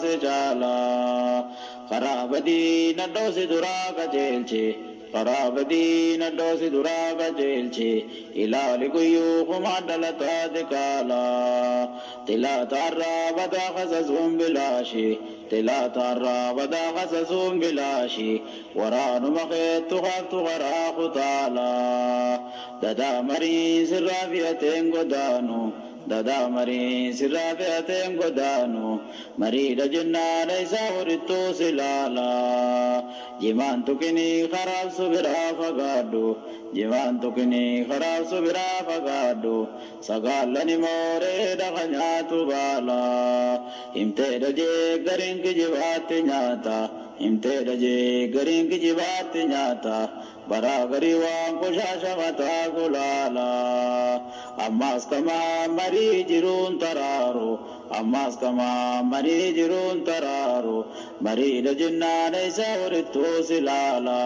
سجالا خرابدي ندوس دراغ جيلشي خرابدي ندوس دراغ جيلشي إلى لقيوخ معدلة ذكالا تلا تارا بدا خززهم بلاشي تلا تارا بدا خززهم بلاشي وران مخيط خافت غراخ تالا ددا مريس الرافيتين قدانو ددا مريس الرافيتين قدانو مريد جنان إيسا ورطو سلالا جمان تكني خراب سبرا فقادو جمان تكني خراب سبرا فقادو سقالني مورد خنياتو بالا امتد جي گرين کی جوات نياتا امتد جي گرين کی جوات نياتا برابری وان کشاشا متا گلالا اماس کما مری جرون ترارو اماس کما مری جرون ترارو مرید جنان ایسا ورطو سلالا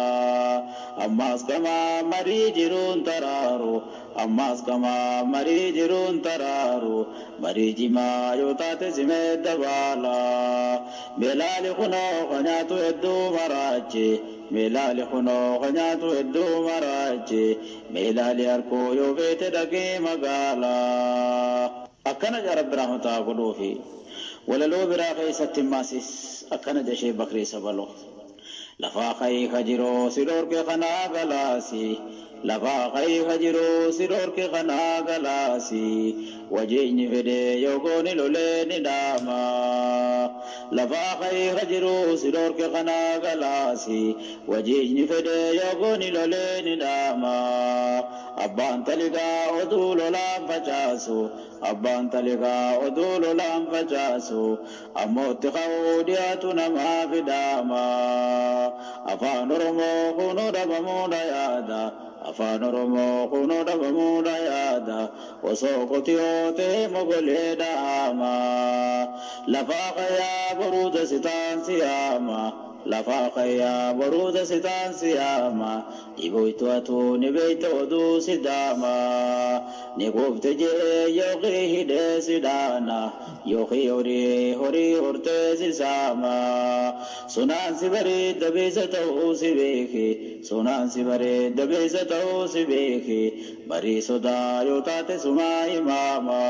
اماس کما مری جرون ترارو اماس کما مری جرون ترارو مری جما یوتات سمید دبالا بلال خنو خناتو ادو مراچے ملال خنو خناتو ادو مراچے ملال ارکو یو بیت دکی مگالا اکنا جا رب رحمتا قلو فی وللو براخی ستماسیس اکنا جشی بکری سبلو لفاقی خجرو سرور کے خنا گلاسی لفاقی خجرو سرور کے خنا گلاسی وجین فدے یوگونی لولینی داما لفاقی خجرو سرور کے خنا گلاسی وجین فدے یوگونی لولینی داما ابان تلگا ادول لام فچاسو ابان تلگا ادول لام فچاسو اموت خودیاتو نما فداما افان رمو خونو دبمو دیادا افان رمو خونو دبمو دیادا وسوقتیوتے مغلی داما لفاق یا برود ستان سیاما لفاق یا برود ستان سیاما نبویتو اتو نبیتو دو سداما نقوفت جي يوغي هدي سدانا يوغي هوري هورتي سساما سنان سبري دبيزتو سبيكي سنان سبري دبيزتو سبيكي بري صدا يوتات سما إماما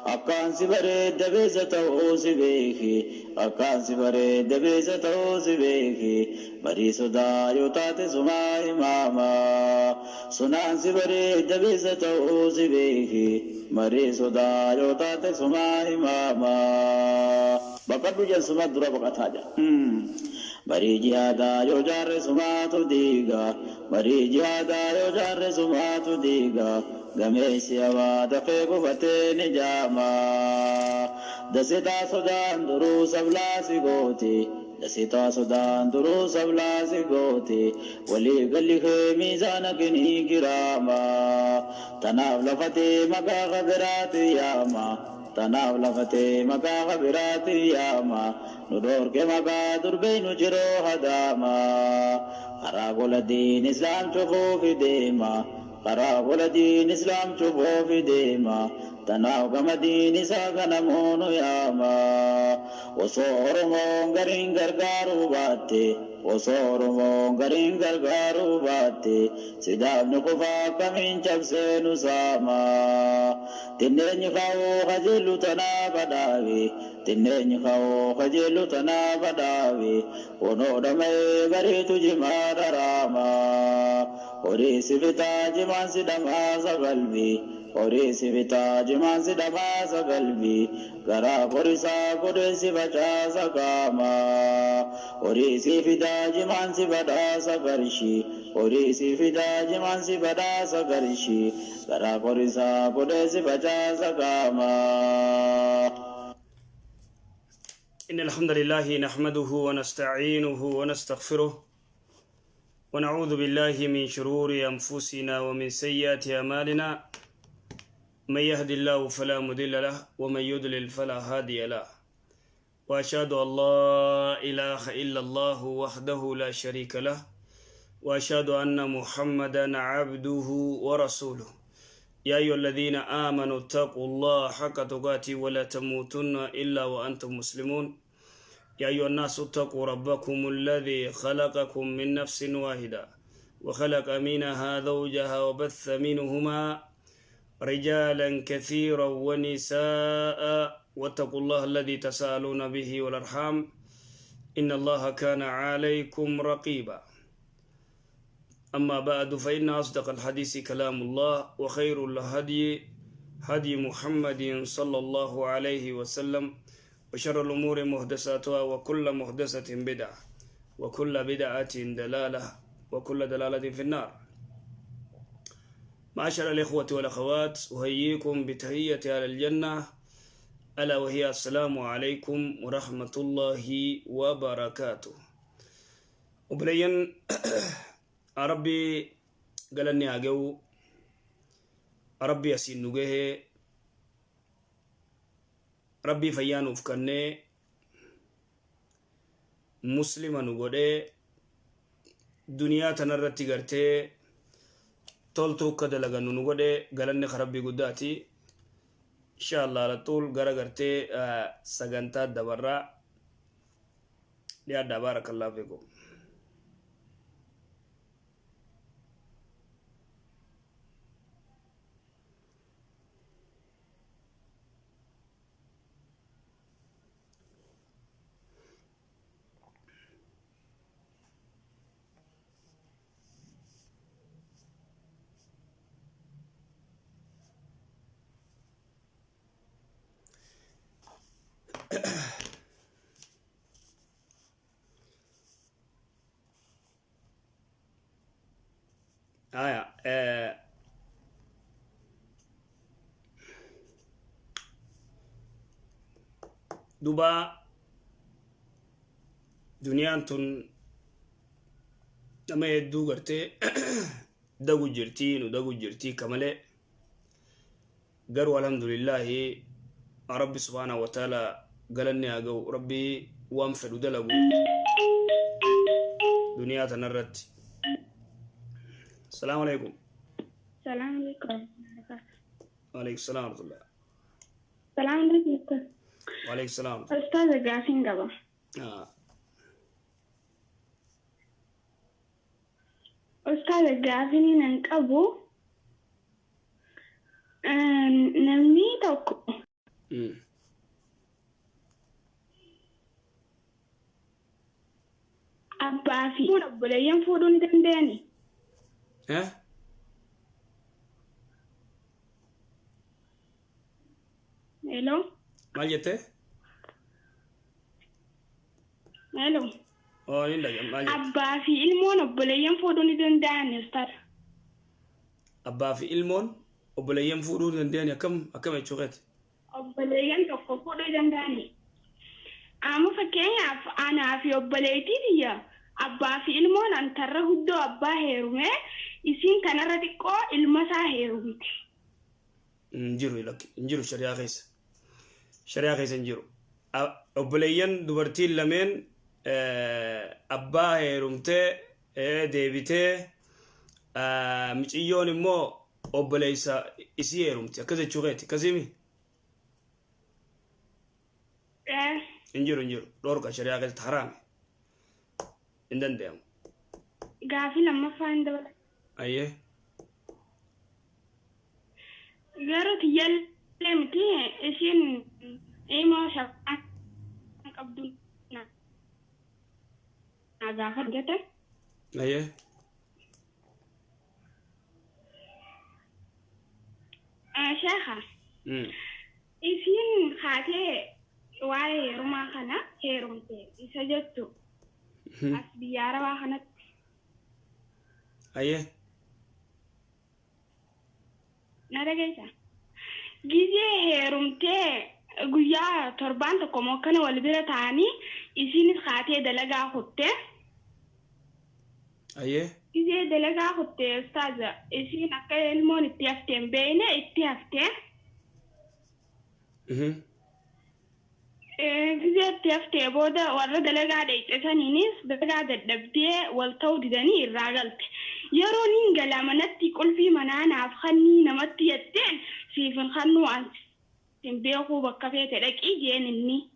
أكان سبري دبيزتو سبيكي أكان سبري دبيزتو سبيكي بري صدا يوتات سما إماما سنان سبري دبيزتو سبيكي بري صدا يوتات سما إماما بقدو جن سما درا بقت حاجة بری جهادا یو جار سماتو دیگا بری جهادا یو جار سماتو دیگا گمی سیوا دفے گفتے نجاما دستا سودان درو سبلا سی گوتی دستا سودان درو سبلا سی گوتی ولی گلی میزان کنی گراما تناو لفتے مگا غبرات یاما تناو لفتے مگا غبرات یاما ندور کے مگا دربین جرو حداما خراغل دین اسلام چوبو فی دیما خراغل دین اسلام چوبو فی دیما تناو گم دین ساگنمون یاما وصور مونگرین گرگارو باتے وصور مونگرین گرگارو باتے سداب نقفا کمین چب سے نساما تنین خاو خجلو تنا بداوی تنین خاو خجلو تنا بداوی ونو دمے گری تجی مار راما اوری سفتا جمان سدما سقلبی اوری سفتا جمان سدما سقلبی گرا پرسا کدسی بچا سکاما اوری سفتا جمان سبدا سکرشی اوری سفتا جمان سبدا سکرشی گرا پرسا کدسی بچا سکاما. إن الحمد لله نحمده ونستعينه ونستغفره ونعوذ بالله من شرور أنفسنا ومن سيئات أعمالنا من يهد الله فلا مضل له ومن يضلل فلا هادي له وأشهد أن لا إله إلا الله وحده لا شريك له وأشهد أن محمدا عبده ورسوله يا أيها الذين آمنوا اتقوا الله حق تقاته ولا تموتن إلا وأنتم مسلمون يا أيها الناس اتقوا ربكم الذي خلقكم من نفس واحدة وخلق منها زوجها وبث منهما رجالا كثيرا ونساء واتقوا الله الذي تساءلون به والأرحام إن الله كان عليكم رقيبا أما بعد فإن أصدق الحديث كلام الله وخير الهدي هدي محمد صلى الله عليه وسلم وشر الأمور محدثاتها وكل محدثة بدعة وكل بدعة دلالة وكل دلالة في النار. معاشر الإخوة والأخوات أحييكم بتحية أهل الجنة ألا وهي السلام عليكم ورحمة الله وبركاته. وبلين ربي قالني أجو ربي أسين نجاه ربي فيان وفكني مسلما نقوله دنيا تنرتي قرتي تولتو كده لغنو نقوله قالني خربي قداتي إن شاء الله على طول قرا قرتي سجنتات دبرة يا بارك الله فيكم. دوبا دنيان تون لما يدو قرتي دقو جرتين ودقو جرتي كمالي قروا الحمد لله ربي سبحانه وتعالى قالني أقو ربي وانفد ودلقو دنيا تنرت. السلام عليكم. السلام عليكم. وعليكم السلام ورحمة الله. السلام عليكم. وعليكم السلام. أستاذ غافين قبا. أستاذ غافين ننقبو نمني توكو. أبا في ربنا ينفودون دنداني. ها؟ Hello. ما جته؟ Hello. إلا ما جت. أبا في إلمون أبليين فودون دنداني أستاذ. أبا في إلمون أبليين فودون دنداني كم يشوفت؟ أبليين توكو فودون دنداني. أما فكيني أنا في أبليتي ديا. أبا في إلمون أنتره هدو أبا هيرومي إسين كان رديكو إلمسا هيرومي. نجرو لك نجرو شريعة غيس نجرو أبليين دوبرتي لمن أبا هيرومتي ديبيتي مجيون مو أبليسا إسي هيرومتي كذا تشوغيتي كذيمي نجرو لورك شريعة غيس حرام إندن ديم غافي لما فاند أيه غيرت يلمتي إسين إيما شفاء قبضنا غافر جتا أيه شيخة إسين خاتي واي رما خنا هيرمتي إسجدتو أسبيارة واخنت أيه نرجع جيزي هيرمتي قويا تربان تكمو كان والبيرة تاني إسين خاتي دلقا خطة أيه جيزي دلقا خطة أستاذة إسين أكا المون اتيافتين بينا اتيافتين جيزي اتيافتين بودا ورد دلقا ديت أسانينيس دلقا دبتي والتو داني الراغلت يرونين قلامنتي كل في منانا أفخني نمتي يتين سيفن خنو أنت تنبيخو بكفية لك إيجين إني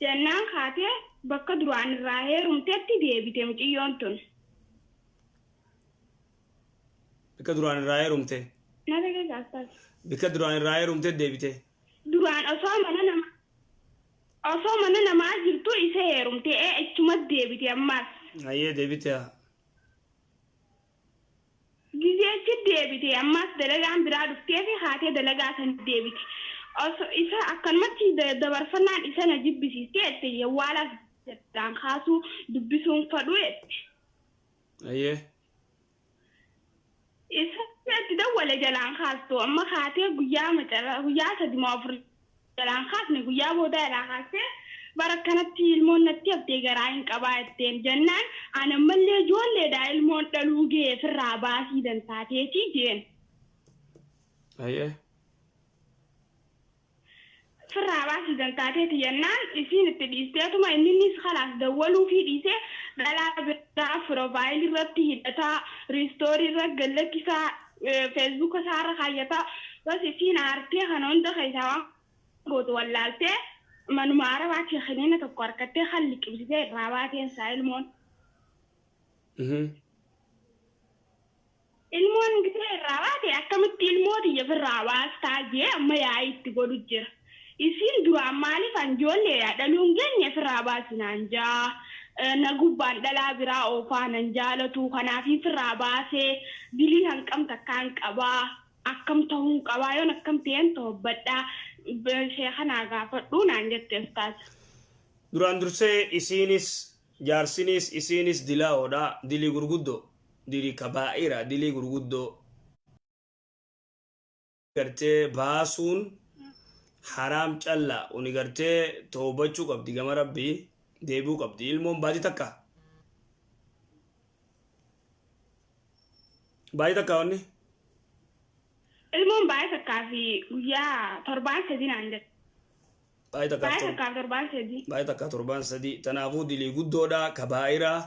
jennaan kaatee bakka duraan irraa heerumteetti deebite mucayyoon tun. Bakka duraan irraa heerumte. Na dhagee gaafas. Bakka duraan irraa heerumte deebite. Duraan osoo mana namaa jirtu isa heerumte achuma deebite ammas. Ayyee deebite haa. Gizeechi deebite ammas dalagaan biraa dhuftee fi haatee dalagaa san deebite. Isa akkanumatti dabarfannaan isa na jibbisiistee itti yawwaalaaf jedhaan kaasuu dubbisuun fadhu jetti. Ayyee. Isa itti dawwale jalaan kaastu amma haatee guyyaa sadii afur jalaan kaasne guyyaa booda jalaan kaastee bara kanatti ilmoon natti haftee garaa hin qabaa jetteen jennaan ana mallee ijoolleedha ilmoon dhaluu ga'ee firraa baasii dantaateetii jeen. Ayyee. Firraa baasii dantaateeti jennaan isiin itti dhiisteetuma innis kalaas dawwaluu fi dhiisee dhalaa biraa piroofaayilii irratti hidhataa riistoorii irra gallakkisaa feesbuuka isaarra kaayyataa bas isiin aartee kana hunda keessaa gootu wallaaltee manuma arabaatti kiniina tokko harkattee kan liqimsitee irraa baateen isaa ilmoon. Ilmoon gisee irraa baate akkamitti ilmootiyya firraa baastaa jee amma yaa'ii itti godhu jira. Isiin duraan maaliif ijoolleedha dhaluun geenye firraa baasinaan jaa na gubbaan dhalaa biraa oofaanan jaalatu kanaaf firraa baasee dilii hanqamta akkaan qabaa akkam ta'uu qabaa yoon akkam ta'een tobbadhaa sheekanaa gaafadhuu naan jettees taate. Duraan dursee isiinis jaarsinis isiinis dilaa'oodha dilii gurguddoo dilii kabaa'ira dilii gurguddoo gartee baasuun haram calla uni gartee toobachuu qabdi gama rabbii deebuu qabdi ilmoon baati takka onni ilmoon baay'ee takkaa fi guyyaa torbaan sadii naan jette. Baay'ee takkaa torbaan sadii. Baay'ee takkaa torbaan sadii tanaafuu dilii guddoodha kabaa'iraa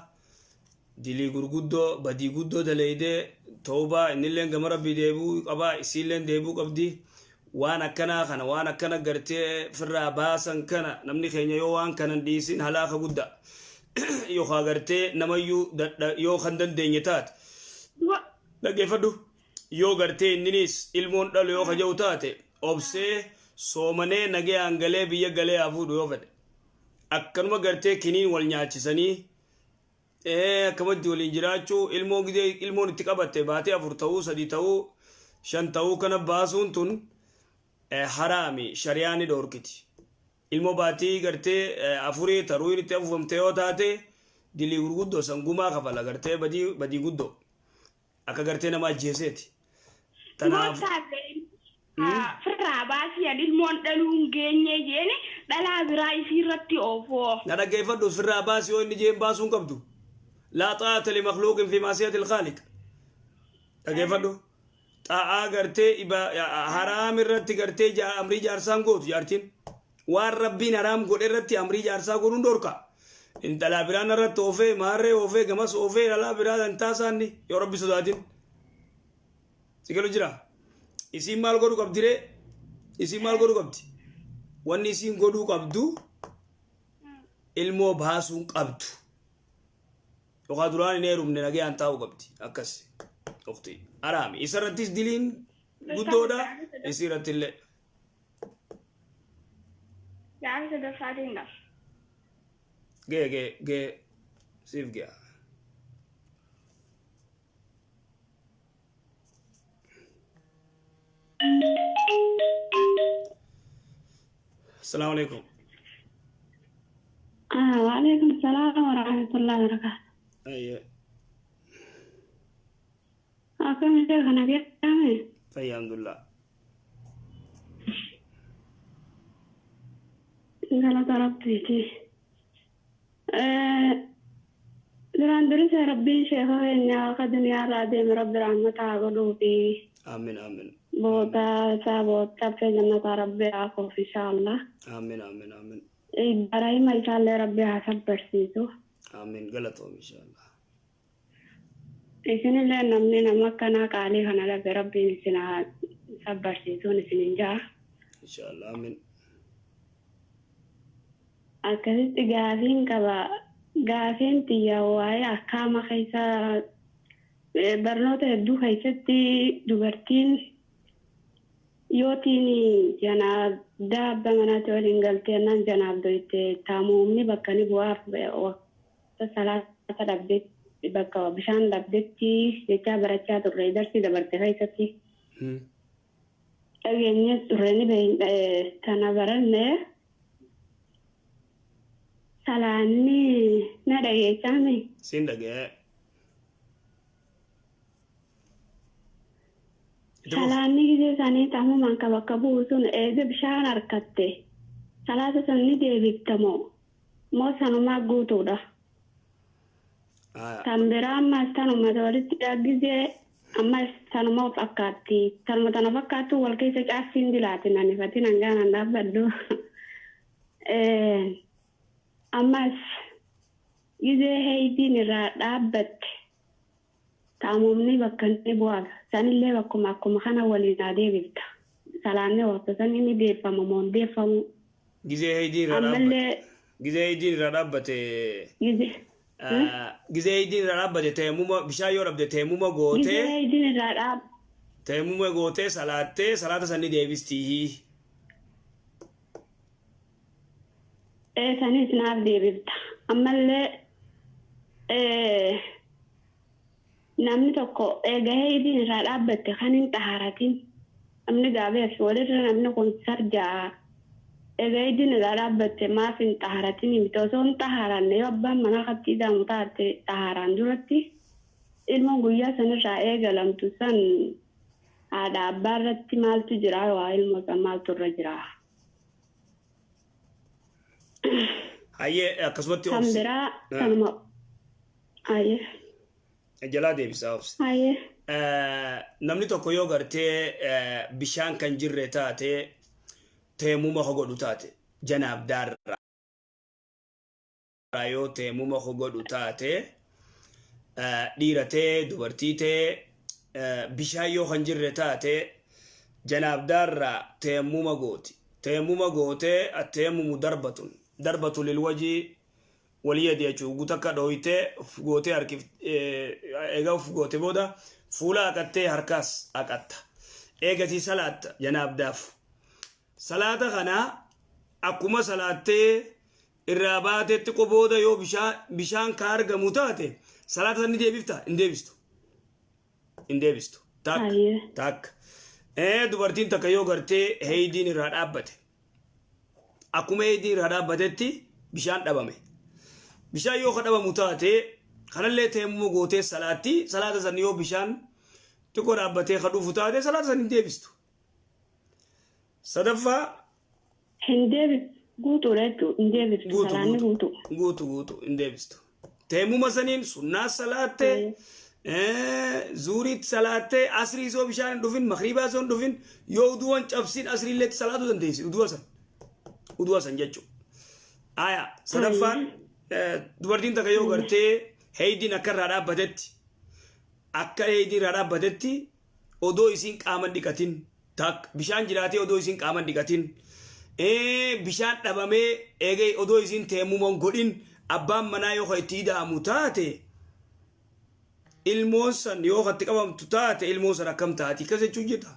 dilii gurguddoo badii guddoo daleeydee toobaa innilleen gama rabbii deebuu qabaa isiilleen deebuu qabdi. Waan akkana gartee firraa baasan kana namni keenya yoo waan kanan dhiisin halaaka guddaa yookaan gartee namayyuu yoo kan dandeenye taate dhaggeeffadhu yoo gartee inninis ilmoon dhalu yoo kaja'u taate obsee soomanee nagee hangalee biyya galee hafuudhu yoo fedhe akkanuma gartee kiniin wal nyaachisanii akkamatti waliin jiraachuu ilmoon itti qabatte baatee 4 ta'uu 3 ta'uu 5 ta'uu kana baasuun tun harami shari'aani dhoorkiti ilmoo baatii gartee afurii taruun itti afufamte yoo taate dilii gurguddoo sangumaa kafala gartee badii guddoo akka gartee nama ajjeeseeti. Tanaaf firraa baasii ilmoon dhaluun geenye jeeni dhalaa biraa isii irratti oofoo. Na dhaggeeffadhu firraa baasii yoo inni jeen baasuun qabdu laa xaa'ata li makhluuqin fi maasiyati ilkhaaliq dhaggeeffadhu. Xaa'aa gartee haraam irratti gartee amrii jaarsaan gootu jaartiin waan rabbiin haraam godhe irratti amrii jaarsaa godhuun dhorka intalaa biraan irratti oofee maarree oofee gamas oofee dhalaa biraa dantaasaanni yoo rabbi sodaatin si galu jira isiin maal godhu qabdiree isiin maal godhu qabdi wanni isiin godhuu qabdu ilmoo baasuun qabdu yookaan duraan hin heerumne nagayaan taa'uu qabdi akkas ukhti arami isarrattis diliin guddoodha isirrattillee Gaafi sadaffaatiin dha. Gee siif gea. Assalamu alaikum. Waalaikum salam warahmatullahi wabarakatuh. Ayya. Akkam jirta kana beekame? Alhamdulillah. Galata rabbiiti. Duraan durisa rabbiin sheekoo keenya akka duniyaarraa deeme rabbi rahmataa godhuufi. Amin amin. Boota isaa boota fee jannataa rabbi haa koof inshaallah. Amin amin amin. Ibrahima isaallee rabbi haa sabbarsiisu. Amin galatoom inshaallah. Isinillee namni nama akkanaa qaalii kana dhabe rabbiin isin haa sabbarsiisuun isinin jaa. Inshaallah amin. akkasitti gaafiin qaba. Gaafiin xiyyaa waa'ee akkaama keessa barnoota hedduu keessatti dubartiin yootiin janaabdaa abba manaatti waliin galtee naan janaabdoyte taamuumni bakka ni bu'aaf waqta salaata dhabdetti bakka bishaan dhabdetti jechaa barachaa turre darsi dabarte keessatti. Dhageenye turre ni tana baranne salaanni na dhageechame. Siin dhagee. Salaanni gisee isaanii taamumaan ka bakka bu'u sun eega bishaan harkatte salaata sanni deebiftamoo moo sanumaa guutuudha. Kan biraa ammas tanuma walitti gisee ammas sanuma fakkaatti tanuma tana fakkaattu wal keessa caasiin dilaatin anifatin hangaanan dhaabbaddu. Ammas gisee heeyitiin irraa dhaabbatte taamumni bakka ni bu'aaf sanillee bakkuma akkuma kana waliin deebifta. Salaanni waqta sanni ni deeffamu moo deeffamu. Gisee heeyitiin irraa dhaabbate. Gisee heeyitiin irraa dhaabbate teemuma bishaan yoo dhabde teemuma gootee. Gisee heeyitiin irraa dhaabbate. Teemuma gootee salaattee salaata sanni deebistii. Sanis naaf deebifta. Ammallee namni tokko eega heeyitiin irraa dhaabbatte kan hin xahaaratin namni gaabeef walirra namni kun sarjaa eega heeyitiin irraa dhaabbatte maaf hin xahaaratin miti osoo hin xahaaranne yoo abbaan manaa kattii daamu taate xahaaraan duratti ilma guyyaa sanirraa eegalamtu san haadha abbaa irratti maaltu jira waa ilma san maaltu irra jira. Hayyee akkasumatti kan biraa kanuma hayyee. Jalaa deebisaa obsi. Namni tokko yoo gartee bishaan kan jirre taate teemuma godhu taate janaabdaarraa yoo teemuma godhu taate dhiiratee dubartiitee bishaan yoo kan jirre taate janaabdaarraa teemuma gooti. Teemuma gootee atteemumu darbatu lilwajii waliyya jechuun guutakka dhooyitee gootee harkif egaa gootee booda fuula haqattee harkaas haqatta. Eegatii salaatta janaabdaaf. Salaata kana akkuma salaattee irraa baatetti qobooda yoo bishaan ka argamu taate salaata sanni deebifta hin deebistu. Hin deebistu. Takka. Dubartiin takka yoo gartee heeyidiin irraa dhaabbate. Akkuma heeyidiin irraa dhaabbatetti bishaan dhabame. Bishaan yoo kadhabamu taate kanallee teemuma gootee salaata san yoo bishaan xiqqoo dhaabbatee kadhuufu taate salaata san hin deebistu. Sadaffaa. Hin deebistu guutuudha jechuudha hin deebistu salaanni guutuu. Guutuu hin deebistu. Teemuma saniin sunnaa salaattee zuuriitti salaattee asrii soo bishaan hin dhufin makriibaa soo hin dhufin yoo uduwan cabsiin asriilleetti salaatuu dandeessi uduwa san jechuudha. Sadaffaan. Dubartiin takka yoo gartee heeyidiin akka irraa dhaabbatetti odoo isiin qaama dhiqatin takka bishaan jiraatee odoo isiin qaama dhiqatin bishaan dhabamee eegee odoo isiin teemuman godhin abbaan manaa yoo itti ida'amu taate ilmoon san yoo itti qabamtu taate ilmoon san akkam taati akkas jechuun jirta.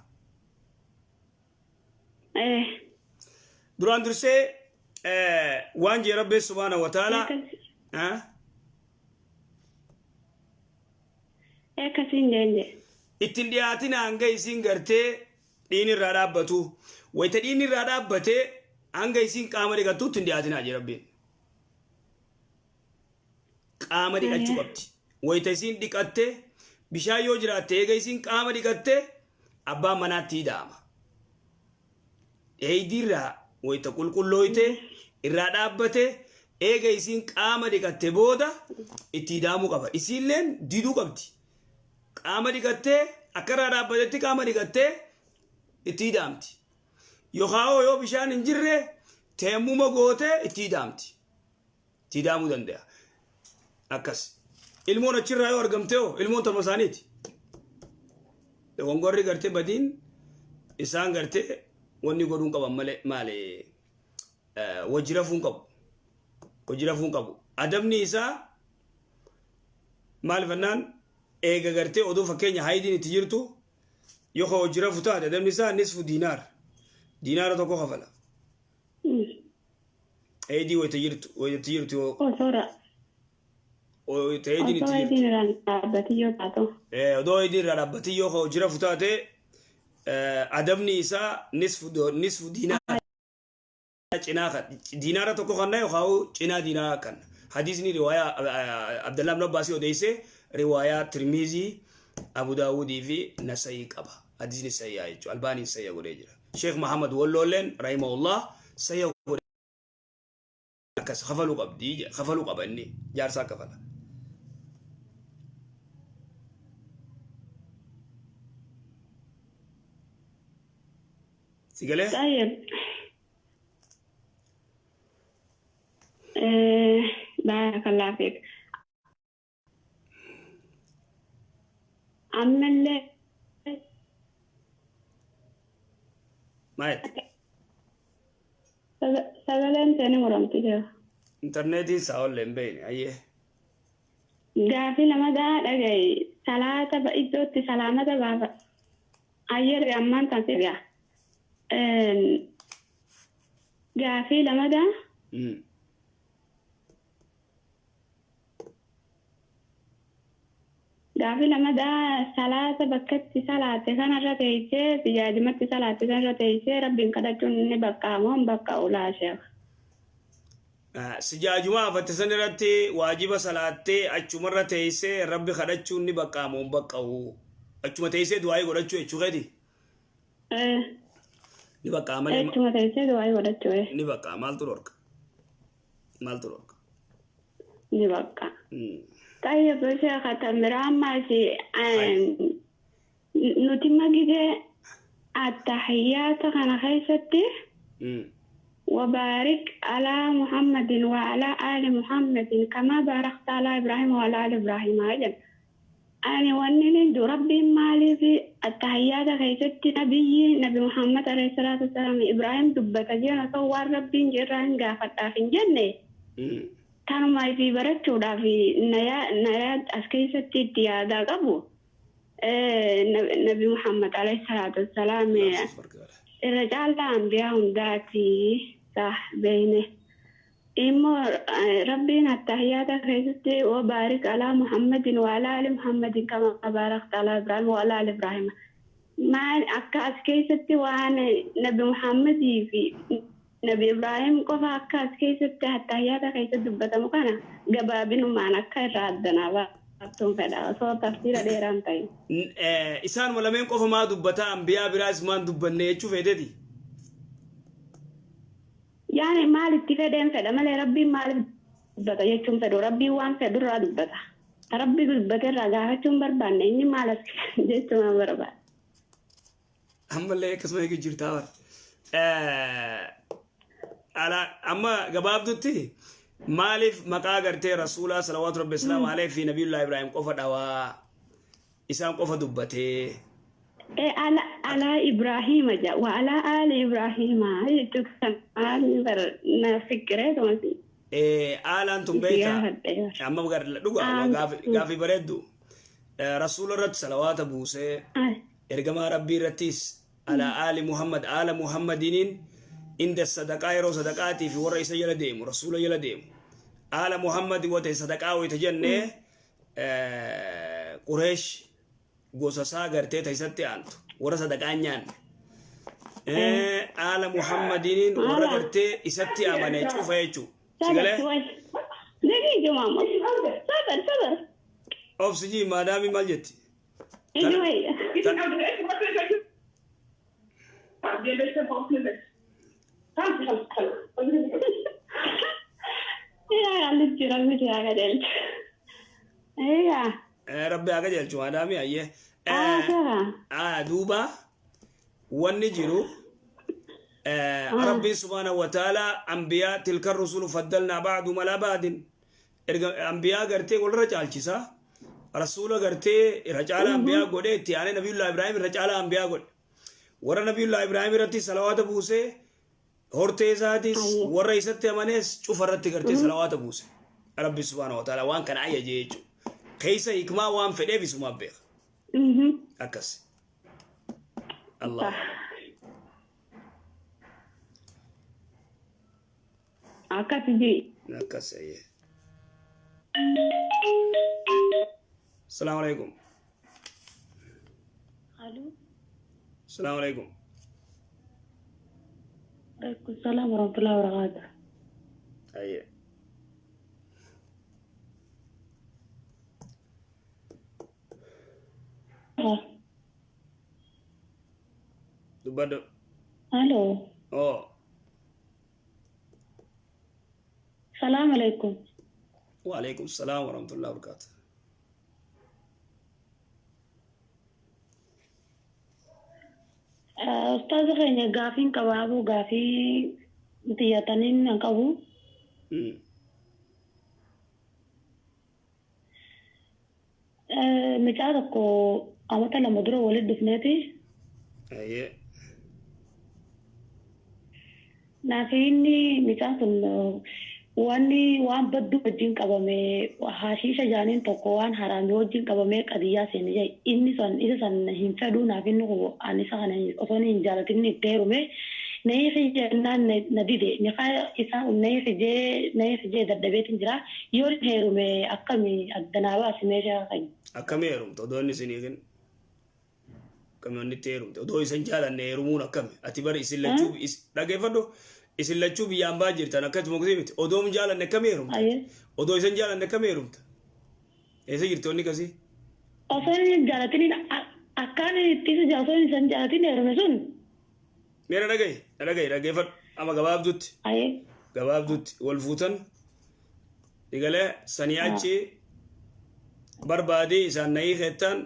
Duraan dursee waan jee rabbi subhaanahu wa ta'ala akkasiin jenne ittiin dhiyaatin hanga isiin gartee dhiin irraa dhaabbatu wayita dhiin irraa dhaabbatee hanga isiin qaama dhiqattu ittiin dhiyaatinaa jee rabbiin qaama dhiqachuu qabdi wayita isiin dhiqatte bishaan yoo jiraatte eega isiin qaama dhiqatte abbaan manaatti ida'ama heeyidiirraa wayita qulqullooyte irraa dhaabbate eega isiin qaama dhiqatte booda itti ida'amuu qaba. Isiilleen diduu qabdi. Qaama dhiqattee akka irraa dhaabbatetti qaama dhiqattee itti ida'amti. Yookaan yoo bishaan hin jirre teemuma gootee itti ida'amti. Itti ida'amuu danda'a. Akkas. Ilmoon achirraa yoo argamte ilmoon torba isaaniiti. Wangorri gartee badiin isaan gartee wanni godhuun qaban malee wajjira fuun qabu. hojii rafuun qabu adabni isaa maal fannaan eega gartee oduu fakkeenya haydiin itti jirtu yoo hojii rafu taate adabni isaa nisfu diinaara tokko kafala haydii wayita jirtu odoo haydiin irraa dhaabbatii yoo hojii rafu taate adabni isaa nisfu diinaara دينارة تكو خنا يخاو جنا دينارة كان حديثني رواية عبد الله بن عباس وديسه رواية ترمذي أبو داود في نسائي كبا حديثني سيء أيجو الباني سيء غريجة شيخ محمد ولولن رحمه الله سيء كس خفلو قبدي خفلو قبني جارسا كفلا سيقله بارك الله فيك عمل مايت سجلين تاني مرمتي كده انترنتي ساول لمبين ايه غافي لما دا دغاي صلاه بيدوت سلامه بابا اير امان تنسيا غافي لما دا غافي لما دا صلاة بكت صلاة كان رتيجة سجاد مت صلاة كان رتيجة ربي كذا جن بكا مم بكا ولا شيخ سجاد ما فتسن رتي واجب صلاة أشوم رتيجة ربي كذا جن بكا مم بكا هو أشوم رتيجة دعاء قرأ شو أشوكدي نبكا مال أشوم رتيجة دعاء قرأ شو نبكا مال تلورك نبكا طيب شيخ تمرام ماشي نتيما كده التحيات كان خيستي وبارك على محمد وعلى آل محمد كما باركت على إبراهيم وعلى آل إبراهيم أجل أنا ونين دو ربي مالي في التحيات خيستي نبي محمد عليه الصلاة والسلام إبراهيم دبت جينا صور ربي جران قافتا في الجنة كانوا ما في برتشودا في نيا أسكيستي dhiyaadha qabu نبي محمد عليه الصلاة والسلام الرجال الأنبياء هنداتي صح بينه إما ربنا التحيات خيستي وبارك على محمد وعلى آل محمد كما باركت على إبراهيم وعلى آل إبراهيم ما أكا أسكيستي وأنا نبي محمد في نبي إبراهيم قفا أكاس كيس التحيات كيس دبته مكانا جبابين معنا كيرادنا وقتهم فدا صوت تفسير ديران تاي إسان ملامين قفا ما دبته أنبياء براس ما دبنه شوف هدي يعني مال اتفادين فدا مال ربي مال دبته يشوم فدا ربي وان فدا راد دبته ربي دبته رجعه شوم بربان إني مالك جيتوا بربان هم اللي كسمه يجيرتاور على أما قبابدتي مالف مقاقرتي رسول الله صلوات ربي السلام عليه في نبي الله إبراهيم قفة دواء إسلام قفة دبتي على إبراهيم جاء وعلى آل إبراهيم هاي تكسن آل نفكره تومسي آل أنتم بيتا أما بقر لدوغا غافي بردو رسول الله صلوات بوسي إرقما ربي رتيس على آل محمد آل محمدين عند الصدقاء يرو صدقاتي في ورئيس يلديم رسول يلديم آل محمد وتي صدقاء ويتجنة قريش قصصا قرتي تيستي أنت ورا صدقاء نيان آل محمدين ورا قرتي إستي أمانة شوف يشوف سيقله دقيقة ماما صبر أوبسجي مادامي مالجتي ربي أجل شو هذا مي أيه دوبا والنجرو ربي سبحانه وتعالى أنبياء تلك الرسل فضلنا بعضهم على بعض أنبياء قرتي كل رجال كيسا رسول قرتي رجال أنبياء قولي تياني نبي الله إبراهيم رجال أنبياء قول ورا نبي الله إبراهيم رتي صلوات بوسه hortee isaatis warra isatti amanees cufarratti gartee salawaata buuse rabbi subhaanahu wa ta'ala waan kana ayyaje jechuudha keessa hikmaa waan fedheef isumaa beeka akkas Allah akkas ji akkas ayye Assalamu alaikum Hello Assalamu alaikum Alaikum salam warahmatullahi wabarakatuh ayye Dubado Hello oh Salam alaikum wa alaikum salam warahmatullahi wabarakatuh Ustaz kayaknya Gaafii kawabu Gaafii tiyatanin ang kawu Micara ko amata la maduro walid dufnati ayye Naafini micasun wani waan baddu wajjin qabame hashiisha jaaniin tokko waan haraami wajjin qabame qadiyyaa seeni jay inni san isa san hin fedhu naafinni ko anisa kana osoo hin jaalatin itti heerume nee jennaan na dide ni kaya isa nee fije daddabeetin jira yoo heerume akkami addanaaba asimeesha kan akkami heerumta odoonni isiniikin akkami onni itti heerumta odoo isin jaalanne heerumuun akkami ati bari isin lachuu dhageeffadhu isin lachuu biyyaan baa jirtan akkasuma muktii miti odoo hin jaalanne akkami heerumta odoo isin jaalanne akkami heerumta eessa jirti onni kasii osoo hin jaalatin akkaan ittisa osoo hin jaalatin heerume sun Mera dhagaye ama gabaabdutti wal fuutan digalee sanii achi barbaadee isaan na'ii keettan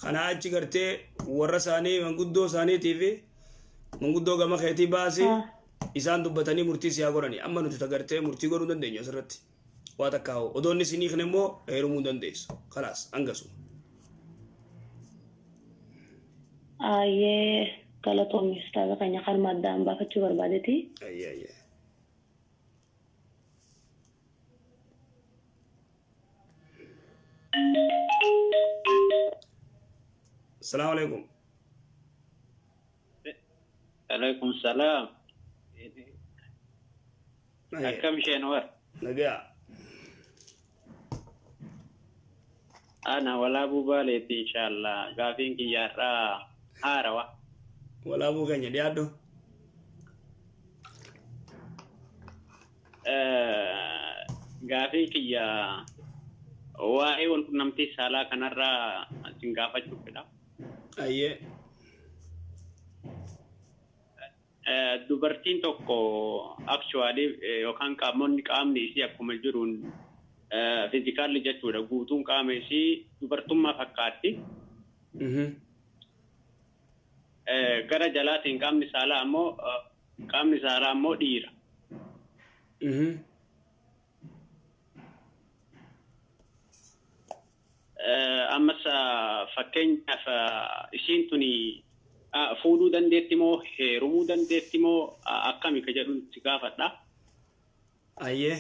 kanaa achi gartee warra isaanii manguddoo isaaniitii fi manguddoo gama keetii baasii isaan dubbatanii murtii siyaa godhanii amma nuti tagartee murtii godhuu dandeenyu asirratti waa takkaa'u odoonni sinii kan immoo heerumuu dandeessu kalaas hangasu. Ayyee. Kalau tuh misalnya kayaknya kan madam bapak coba berbagi Iya. Assalamualaikum. Waalaikumsalam. Akam si Anawar. Naga. Ana wala bubale inshallah. Gaafii kiyarra harawa. Wala bukannya dhiyaadha. Gaafii kiyya waa'ee wal qunnamtii saalaa kanarra isin gaafachuu fedha. Ayyee. Dubartiin tokko actually yookaan qaamni isii akkuma jiruun physically jechuudha guutuun qaama isii dubartummaa fakkaatti. Gara jalaatiin qaamni saalaa ammoo dhiira. Ammas fakkeenyaaf isiin tuni fuudhuu dandeetti moo heerumuu dandeetti moo akkami ka jedhu si gaafadha. Ayyee.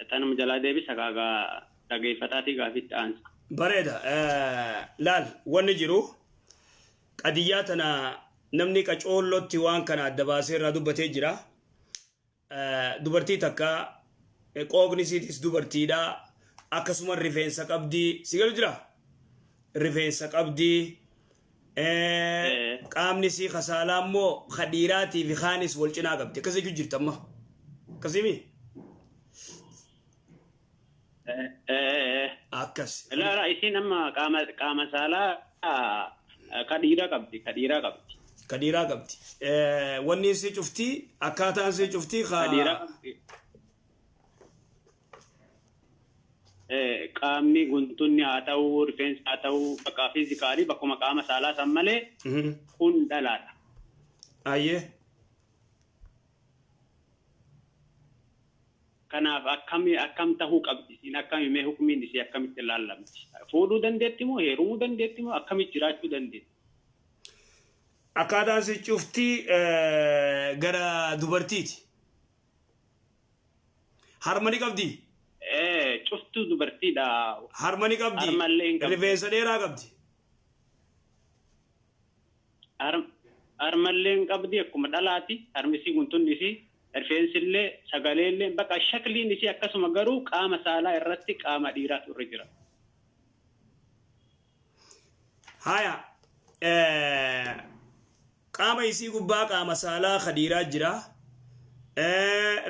Tanuma jalaa deebisa kaagaa dhageeffataatii gaafitti aansa. Bareeda laal wanni jiru qadiyyaa tana namni qacoollootti waan kana adda baasee irraa dubbatee jira. Dubartii takka qooqnisiitis dubartiidha akkasuma rifeensa qabdii si galu jira rifeensa qabdii qaamni si kasaalaa immoo kadhiiraatii fi kaanis wal cinaa qabdi akkasii jirti amma akkasimi. Akkas. Laala isiin amma qaama saalaa kadhiiraa qabdi. Kadhiiraa qabdi. Wanni si cufti akkaataan si cufti kadhiiraa qabdi. Qaamni guntunni haa ta'uu rifeensi haa ta'uu bakka fiizikaalii bakkuma qaama saalaa san malee kun dhalaadha. Ayyee. Kanaaf akkam tahuu qabdi isiin akkami mee hukumiin isii akkamitti ilaallamti fuudhuu dandeetti moo heerumuu dandeetti moo akkamitti jiraachuu dandeetti? akkaataan si cuftii gara dubartiiti. Harmani qabdi. Cuftuu dubartiidha. Harmani qabdi. Rifeensa dheeraa qabdi. Harmalleen qabdi akkuma dhalaati. Harmisii guntunnisii rifeensillee sagaleellee bakka shakliin isii akkasuma garuu qaama saalaa irratti qaama dhiiraatu irra jira. Haya. Qaama isii gubbaa qaama saalaa khadiiraa jira.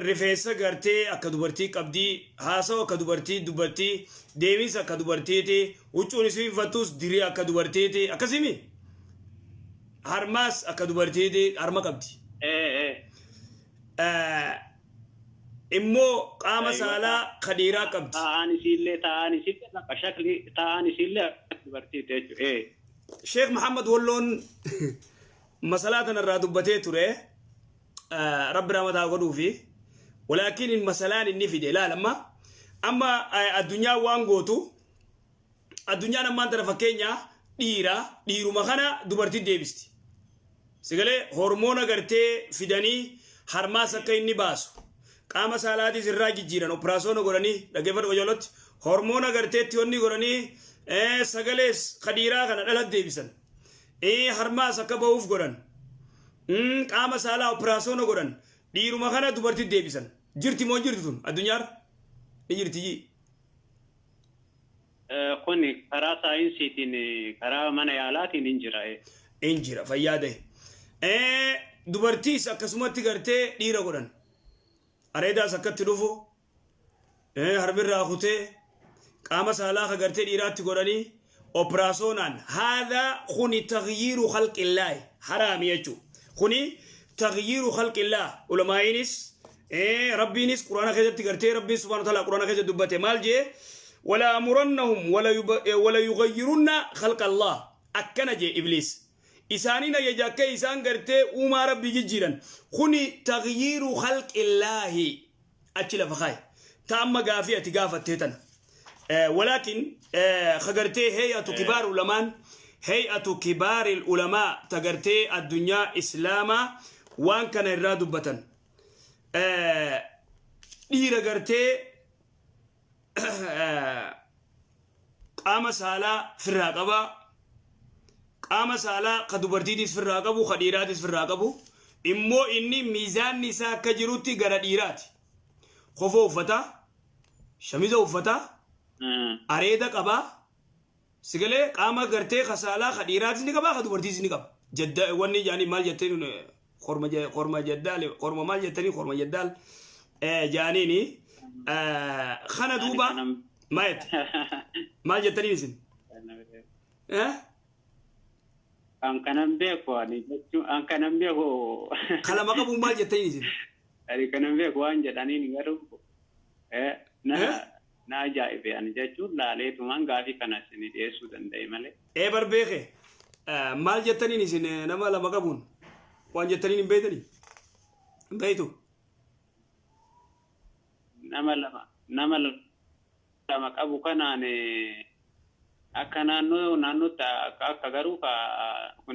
Rifeensa gartee akka dubartii qabdi. Haasa'u akka dubartii deemis akka dubartiiti. Huccuun isii uffattus dirii akka dubartiiti. Akkasimi harmaas akka dubartiiti harma qabdi. Immoo qaama saalaa khadiiraa qabdi. Ta'an isiillee bakka shakli ta'an isiillee dubartiiti jechuudha. Sheek Muhammad Walloon masalaatan irraa dubbatee ture. Rabbi rahmataa godhuufi. Walaakin masalaan inni fide ilaalama. Amma addunyaa waan gootu. Addunyaan ammaan tana fakkeenya dhiiruma kana dubartii deebisti. Sigalee hormoona gartee fidanii harmaas akka inni baasu. Qaama saalaatis irraa jijjiiran operaasyoona godhanii dhaggeeffadhu qajeelotti hormoona garteetti honni godhanii sagalees khadiiraa kana dhalat deebisan. Harmaas akka ba'uuf godhan. Qaama saalaa operaasyoona godhan. Dhiiruma kana dubartii deebisan. Jirti moo jirti tun addunyaarra? Ni jirti. Kuni karaa saayinsiitiin karaa mana yaalaatiin hin jira. Hin jira fayyaade. Dubartiis akkasumatti gartee dhiira godhan. Areedaas akkatti dhufu. Harbirraa kutee qaama saalaa ka gartee dhiiraatti godhanii operaasyoonaan haadha kuni taghyiiru khalqillaahi haraami jechuudha. Kuni taghyiiru khalqillaa ulamaa'inis rabbiinis quraana keessatti gartee rabbiin subhaanahu wa ta'aala quraana keessatti dubbate maal jee ولا أمرنهم ولا يغيرن خلق الله أكنا جي إبليس إسانينا يجاك إسان قرتي وما ربي جيجيرا خني تغيير خلق الله أجل فخاي تأما غافية تغافة تيتن ولكن خقرتي هيئة كبار العلماء هيئة كبار العلماء تغرتي الدنيا إسلاما وان كان الراد بطن دير قرتي قام سالا في الرقبة قام سالا قدوبرتيديس في الرقبة خديراتيس في الرقبة إمو إني ميزان نساء كجروتي غرديرات خوفو فتا شميزو فتا أريدا قبا سيقلي قام غرتي خسالا خديراتيس نقبا خدوبرتيس نقبا جدا واني جاني مال جتين خورما جدال خورما مال جتين خورما جدال جانيني خنا دوبا مايت ما جتني نسين أن كان بيكو أن كان بيكو خلا ما قبل ما جتني نسين أري كان بيكو أن جتني نعرف نا جاي بيان جاتو لا ليه تمان غافي كنا سني ديسو دنداي ماله بربيخه مال جتني نسين نما لا ما قبل وان جتني نبيتني بيتو nama lama qabu kanaan akka naannoo akka garuu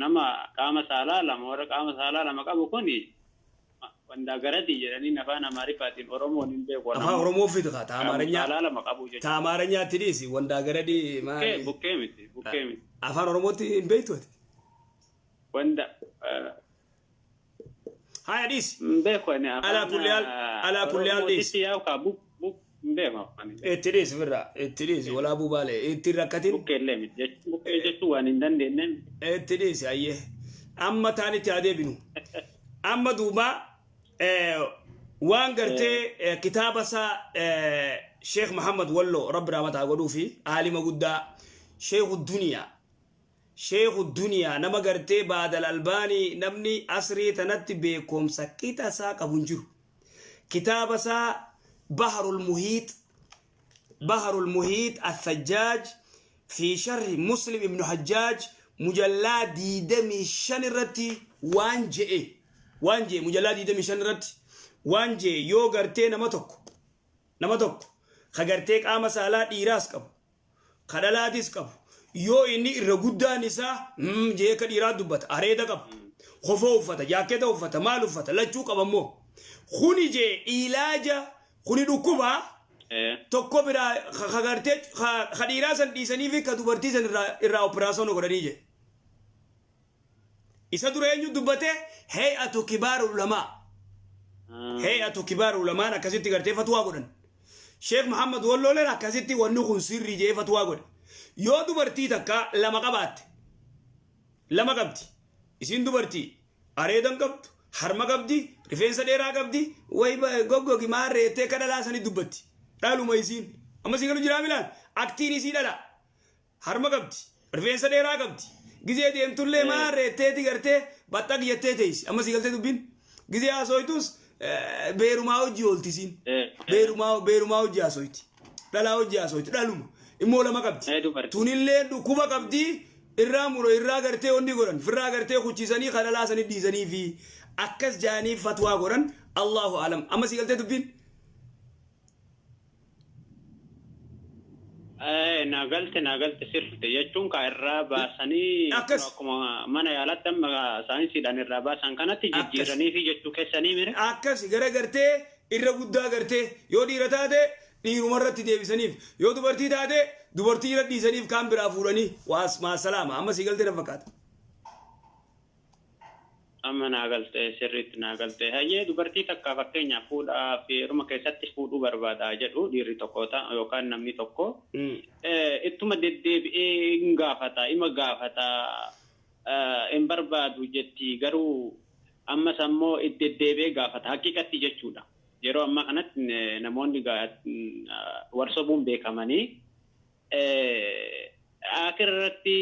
nama qaama saalaa lama warra qaama saalaa lama qabu kuni wanda garati jedhanii afaan Amaarifaatiin Oromoon hin beeku. Afaan Oromoo fidha taamaaranya. Saalaa lama qabu jechuudha. Taamaaranya tidisi wanda garadi maali? Bukkee miti. Afaan Oromootti hin beektu ati. Wanda هاي أديس بيكو أنا على كل حال ديس يا وكابو بيكو اتريس فرا اتريس ولا أبو بالي اتركتين بكلم جتوا عندنا دينن اتريس أيه أما تاني تعدي بنو أما دوما وان قرتي كتابة سا شيخ محمد ولو رب رحمته أقولوا فيه عالم قدا شيخ الدنيا نما قرتي بعد الألباني نمني أسري تنتي بكم سكيتا سا كبنجو كتاب سا بحر المحيط الثجاج في شرح مسلم ابن حجاج مجلد دمي شنرتي وانجي مجلد دمي شنرتي وانجي يو قرتي نمتك خقرتيك آما سالا ديراس كبو خدلاتيس كبو yoo inni irra guddaan isaa jeeka dhiiraa dubbata areeda qaba khofoo uffata jaaketa uffata maal uffata lachuu qabammoo kuni je ilaaja kuni dhukkuba tokko bira khagarte khadira san disanii fi ka dubartii san irraa operaasyoon godhanii je isa dureenyu dubbate hay'atu kibaar ulama hay'atu kibaar ulama akkasitti gartee fatwa godhan Sheikh Muhammad walloleen akkasitti wanni kun sirri je fatwa godhan yoo dubartii takka lama qabaatte lama qabdi isin dubartii areedan qabdu harma qabdi rifeensa dheeraa qabdi way goggogi maarreettee kada laasanii dubbatti dhaluma isin amma sigalu jira milaan aktiin isii dhala harma qabdi rifeensa dheeraa qabdi gizee deemtullee maarreetteeti gartee baxxaq jettee teessi amma sigaltee dubbin gizee haasoytus beerumaa hojii ooltisiin beerumaa hojii haasoyti dhalaa hojii haasoyti dhaluma immoo lama qabdi tunillee dhukkuba qabdi irraa muro irraa gartee onni godhan firraa gartee kuchisanii kana laasanii dhiisanii fi akkas jaanii fatwaa godhan Allahu alam amma sigaltee dubbin nagalte sirte jechuun ka irraa baasanii akkuma mana yaalatti amma saayinsiidhaan irraa baasan kanatti jijjiiranii fi jechuu keessanii mire akkas gara gartee irra guddaa gartee yoo dhiira taate dhiirumarratti deebisaniif yoo dubartii taate dubartii irra dhiisaniif kaan biraa fuudhanii waas maasalaama amma sigaltee na fakkaata amma nagalte sirriitti nagalte hayyee dubartii takka fakkeenyaaf fuudhaa fi heeruma keessatti fuudhuu barbaada jedhu dhiirri tokko yookaan namni tokko ittuma deddeebi'ee hin gaafata ima gaafata hin barbaadu jetti garuu ammas ammoo deddeebi'ee gaafata haqiqatti jechuudha yeroo amma kanatti namoonni warsobuun beekamanii akirratti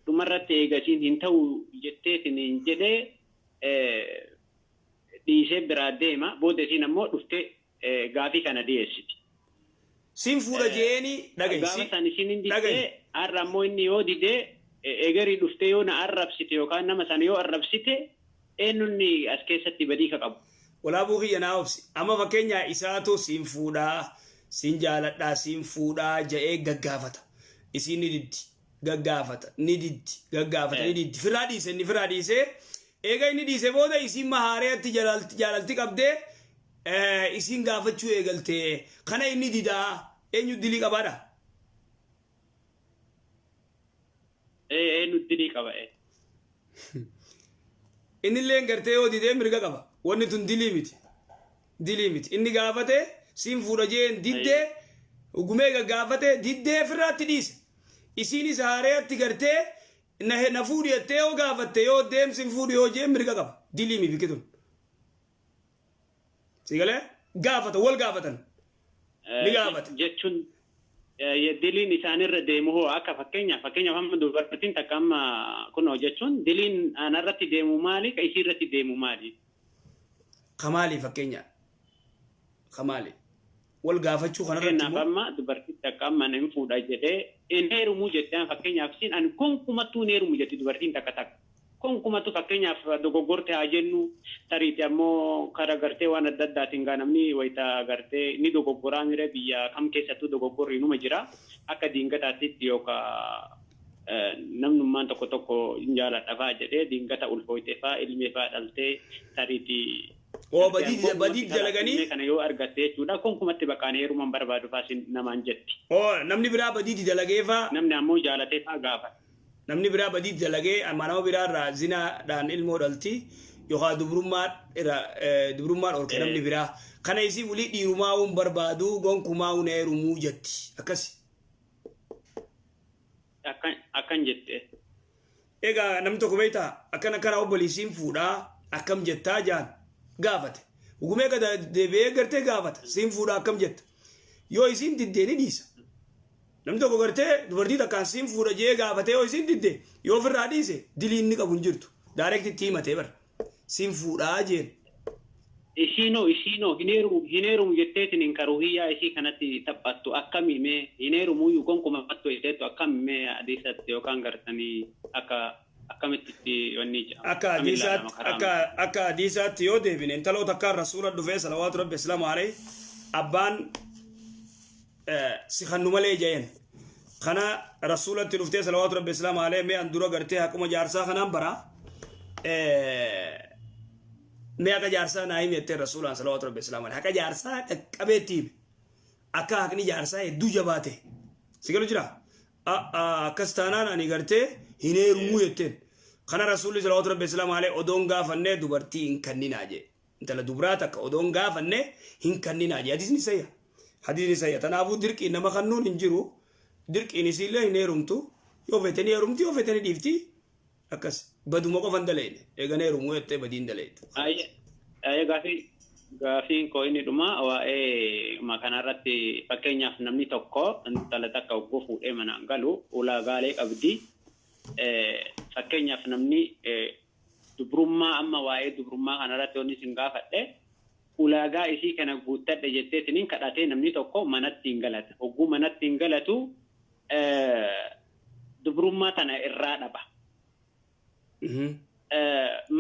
dhumarratti eegasiin hin ta'u jetteetiin hin jedhee dhiisee biraa deema booda isiin ammoo dhuftee gaafii kana dhiyeessiti. Siin fuudha jeeni dhagaisi. Gaafa san isiin hin didee har'a ammoo inni yoo didee eegarii dhuftee yoo na arrabsite yookaan nama sana yoo arrabsite eenyunni as keessatti badii ka qabu. Walaa buukii yanaa obsi amma fakkeenyaa isaatu siin fuudhaa siin jaaladhaa siin fuudhaa ja'ee gaggaafata isiin ni diddi. Gaggaafata ni diddi gaggaafata ni diddi firraa dhiise eega inni dhiise booda isiin mahaareetti jaalalti qabdee isiin gaafachuu eegaltee kana inni didaa eenyu dilii qabaadha eenyu dilii qaba innillee gartee yoo didee mirga qaba wanni tun dilii miti inni gaafate siin fuudha jeen diddee ugumee gaggaafate diddee firraatti dhiise isinis haareetti gartee na fuudhi jettee yoo gaafatte yoo deemsin fuudhi yoo jeen mirga qaba dilii mi bikitun sigalee gaafata wal gaafatan ni gaafata jechuun diliin isaanirra deemu hoo akka fakkeenyaaf amma dubartiin takka amma kunoo jechuun diliin anarratti deemu maali ka isiirratti deemu maali kamaali fakkeenyaa kamaali wal gaafachuu kanarratti immoo amma dubartii takka amma nan fuudha jedhee in heerumuu jettee fakkeenyaaf siin ani konkumattuu heerumu jetti dubartiin takka konkumattuu fakkeenyaaf dogoggorte haa jennu tariiti ammoo kara gartee waan adda addaatiin gaa namni wayita gartee ni dogoggoraa mire biyya kam keessattuu dogoggorri numa jira akka diingataatti yookaan namnummaan tokko hin jaaladhafaa jedhee diingata ulfooyteefaa ilmeefaa dhaltee tariiti badii dalaganii kana yoo argatte jechuudha konkumatti baqaan heeruman barbaadu faasin namaan jetti namni biraa badii dalageefaa namni ammoo jaalateefaa gaafa namni biraa badii dalagee nama biraa irraa zinaadhaan ilmoo dhalti yookaan dubrummaan orke namni biraa kana isii wulii dhiirumaa'uun barbaadu gonkumaa'uun heerumuu jetti akkasi akkan jette egaa namni tokko beektaa akkana obboleessiin fuudhaa akkam jettaa jaan gaafate ugumee gada deebi'ee gartee gaafata siin fuudhaa akkam jetta yoo isiin diddee ni dhiisa namni tokko gartee dubartii takkaan siin fuudha jee gaafate yoo isiin diddee yoo ofirraa dhiise diliin ni qabu hin jirtu daareekti itti himatee bara siin fuudhaa jeen isiinoo hin heerumu jetteetiin hin karuhiyyaa isii kanatti taphattu akkamimee hin heerumuyyuu gonkumattu jetteettu akkamimee adiisatti yookaan gartanii akkamitti wanni akka hadiisaatti yoo deebine intaloota akka rasuula dhufee salawaatu rabbi islaamu alayhi abbaan si kannu malee jeen kana rasuulatti dhuftee salawaatu rabbi islaamu alayhi mee an dura gartee akkuma jaarsaa kanaan bara me aka jaarsaa naayim yettee rasuulaan salawaatu rabbi islaamu aka jaarsaa qaqqabeettiif akka haqni jaarsaa hedduu jabaate sigalu jira akkas taanaan ani gartee hin heerumuu jetteen kana rasuulli salawaatu rabbi islaamu alee odoon gaafannee dubartii hin kanninaa jee intala dubraa takka odoon gaafannee hin kanninaa jee hadiisni sayya tanaafuu dirqiin nama kannuun hin jiru dirqiin isiillee hin heerumtu yoo fetanii heerumti yoo fetanii dhiifti akkas baduma qofan daleene eegan heerumuu jettee badiin daleetu gaafiin koo inni dhuma waa'ee makanarratti fakkeenyaaf namni tokko intala takka oggoo fuudhee manaan galu ulaagaalee qabdi fakkeenyaaf namni dubrummaa amma waa'ee dubrummaa kanarratti wanni isin gaafadhe ulaagaa isii kana guuttadhe jetteetiniin kadhatee namni tokko manatti hin galata ogguu manatti hin galatu dubrummaa tana irraa dhaba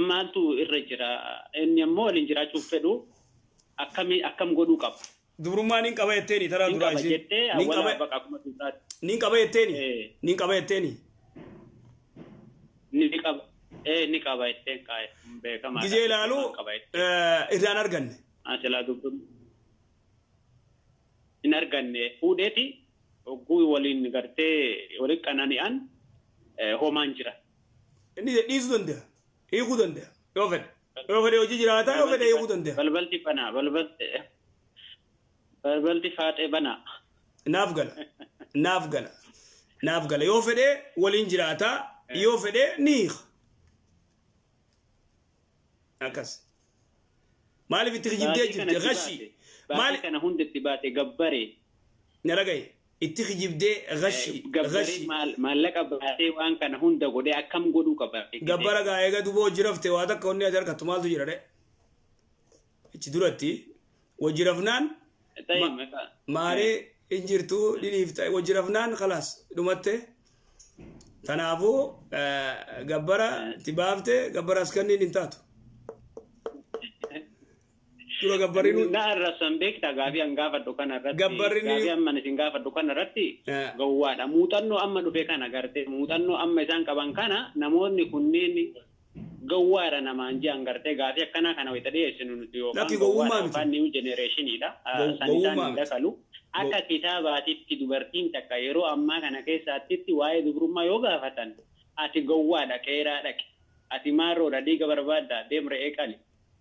maaltu irra jira inni ammoo waliin jiraachuuf fedhu akkam godhuu qaba dubrummaan hin qaba jetteeni taraa duraa ishee nin qaba jetteeni ni qaba jetteen kaa'e beekamaa gizee ilaalu irraan arganne asilaa dubrummaa hin arganne fuudheeti ogguu waliin gartee waliin qanani'an homaan jira inni dhiisuu danda'a hiikuu danda'a yoo fedhe hojii jiraataa yoo fedhe hiikuu danda'a balbalti faaxee banaa naaf gala yoo fedhe waliin jiraataa yoo fedhe ni hiika akkas maaliif itti kijibdee jirte gashi maali kana hundi baate gabbaree naragaye itti kijibdee gashi maallaqa baatee waan kana hunda godhee akkam godhuu qaba gabbara gaa eega duboo jirafte waa takka onni ati harkattu maaltu jira de ichi duratti wajjirafnaan maarii injirtuu dhidhiifta wajjirafnaan khalaas dhumatte tanaafuu gabbara itti baafte gabbara askanniin hin taatu Sura gabbarinu na arrasan beekta gaafii angaafa dukana irratti gaafii amma isin gaafa dukana irratti gawwaadha muuxannoo amma dhufe kana garte muuxannoo amma isaan qaban kana namoonni kunneen gawwaadha namaan ji'an garte gaafii akkana kana wayita dhiyeessinu nuti yookaan new generationidha sanisaan dakalu akka kitaabaatitti dubartiin takka yeroo ammaa kana keessaatti waa'ee dubrummaa yoo gaafatan ati gawwaadha qeeraa dhaqe ati maarroodha dhiiga barbaadda deemre eeqali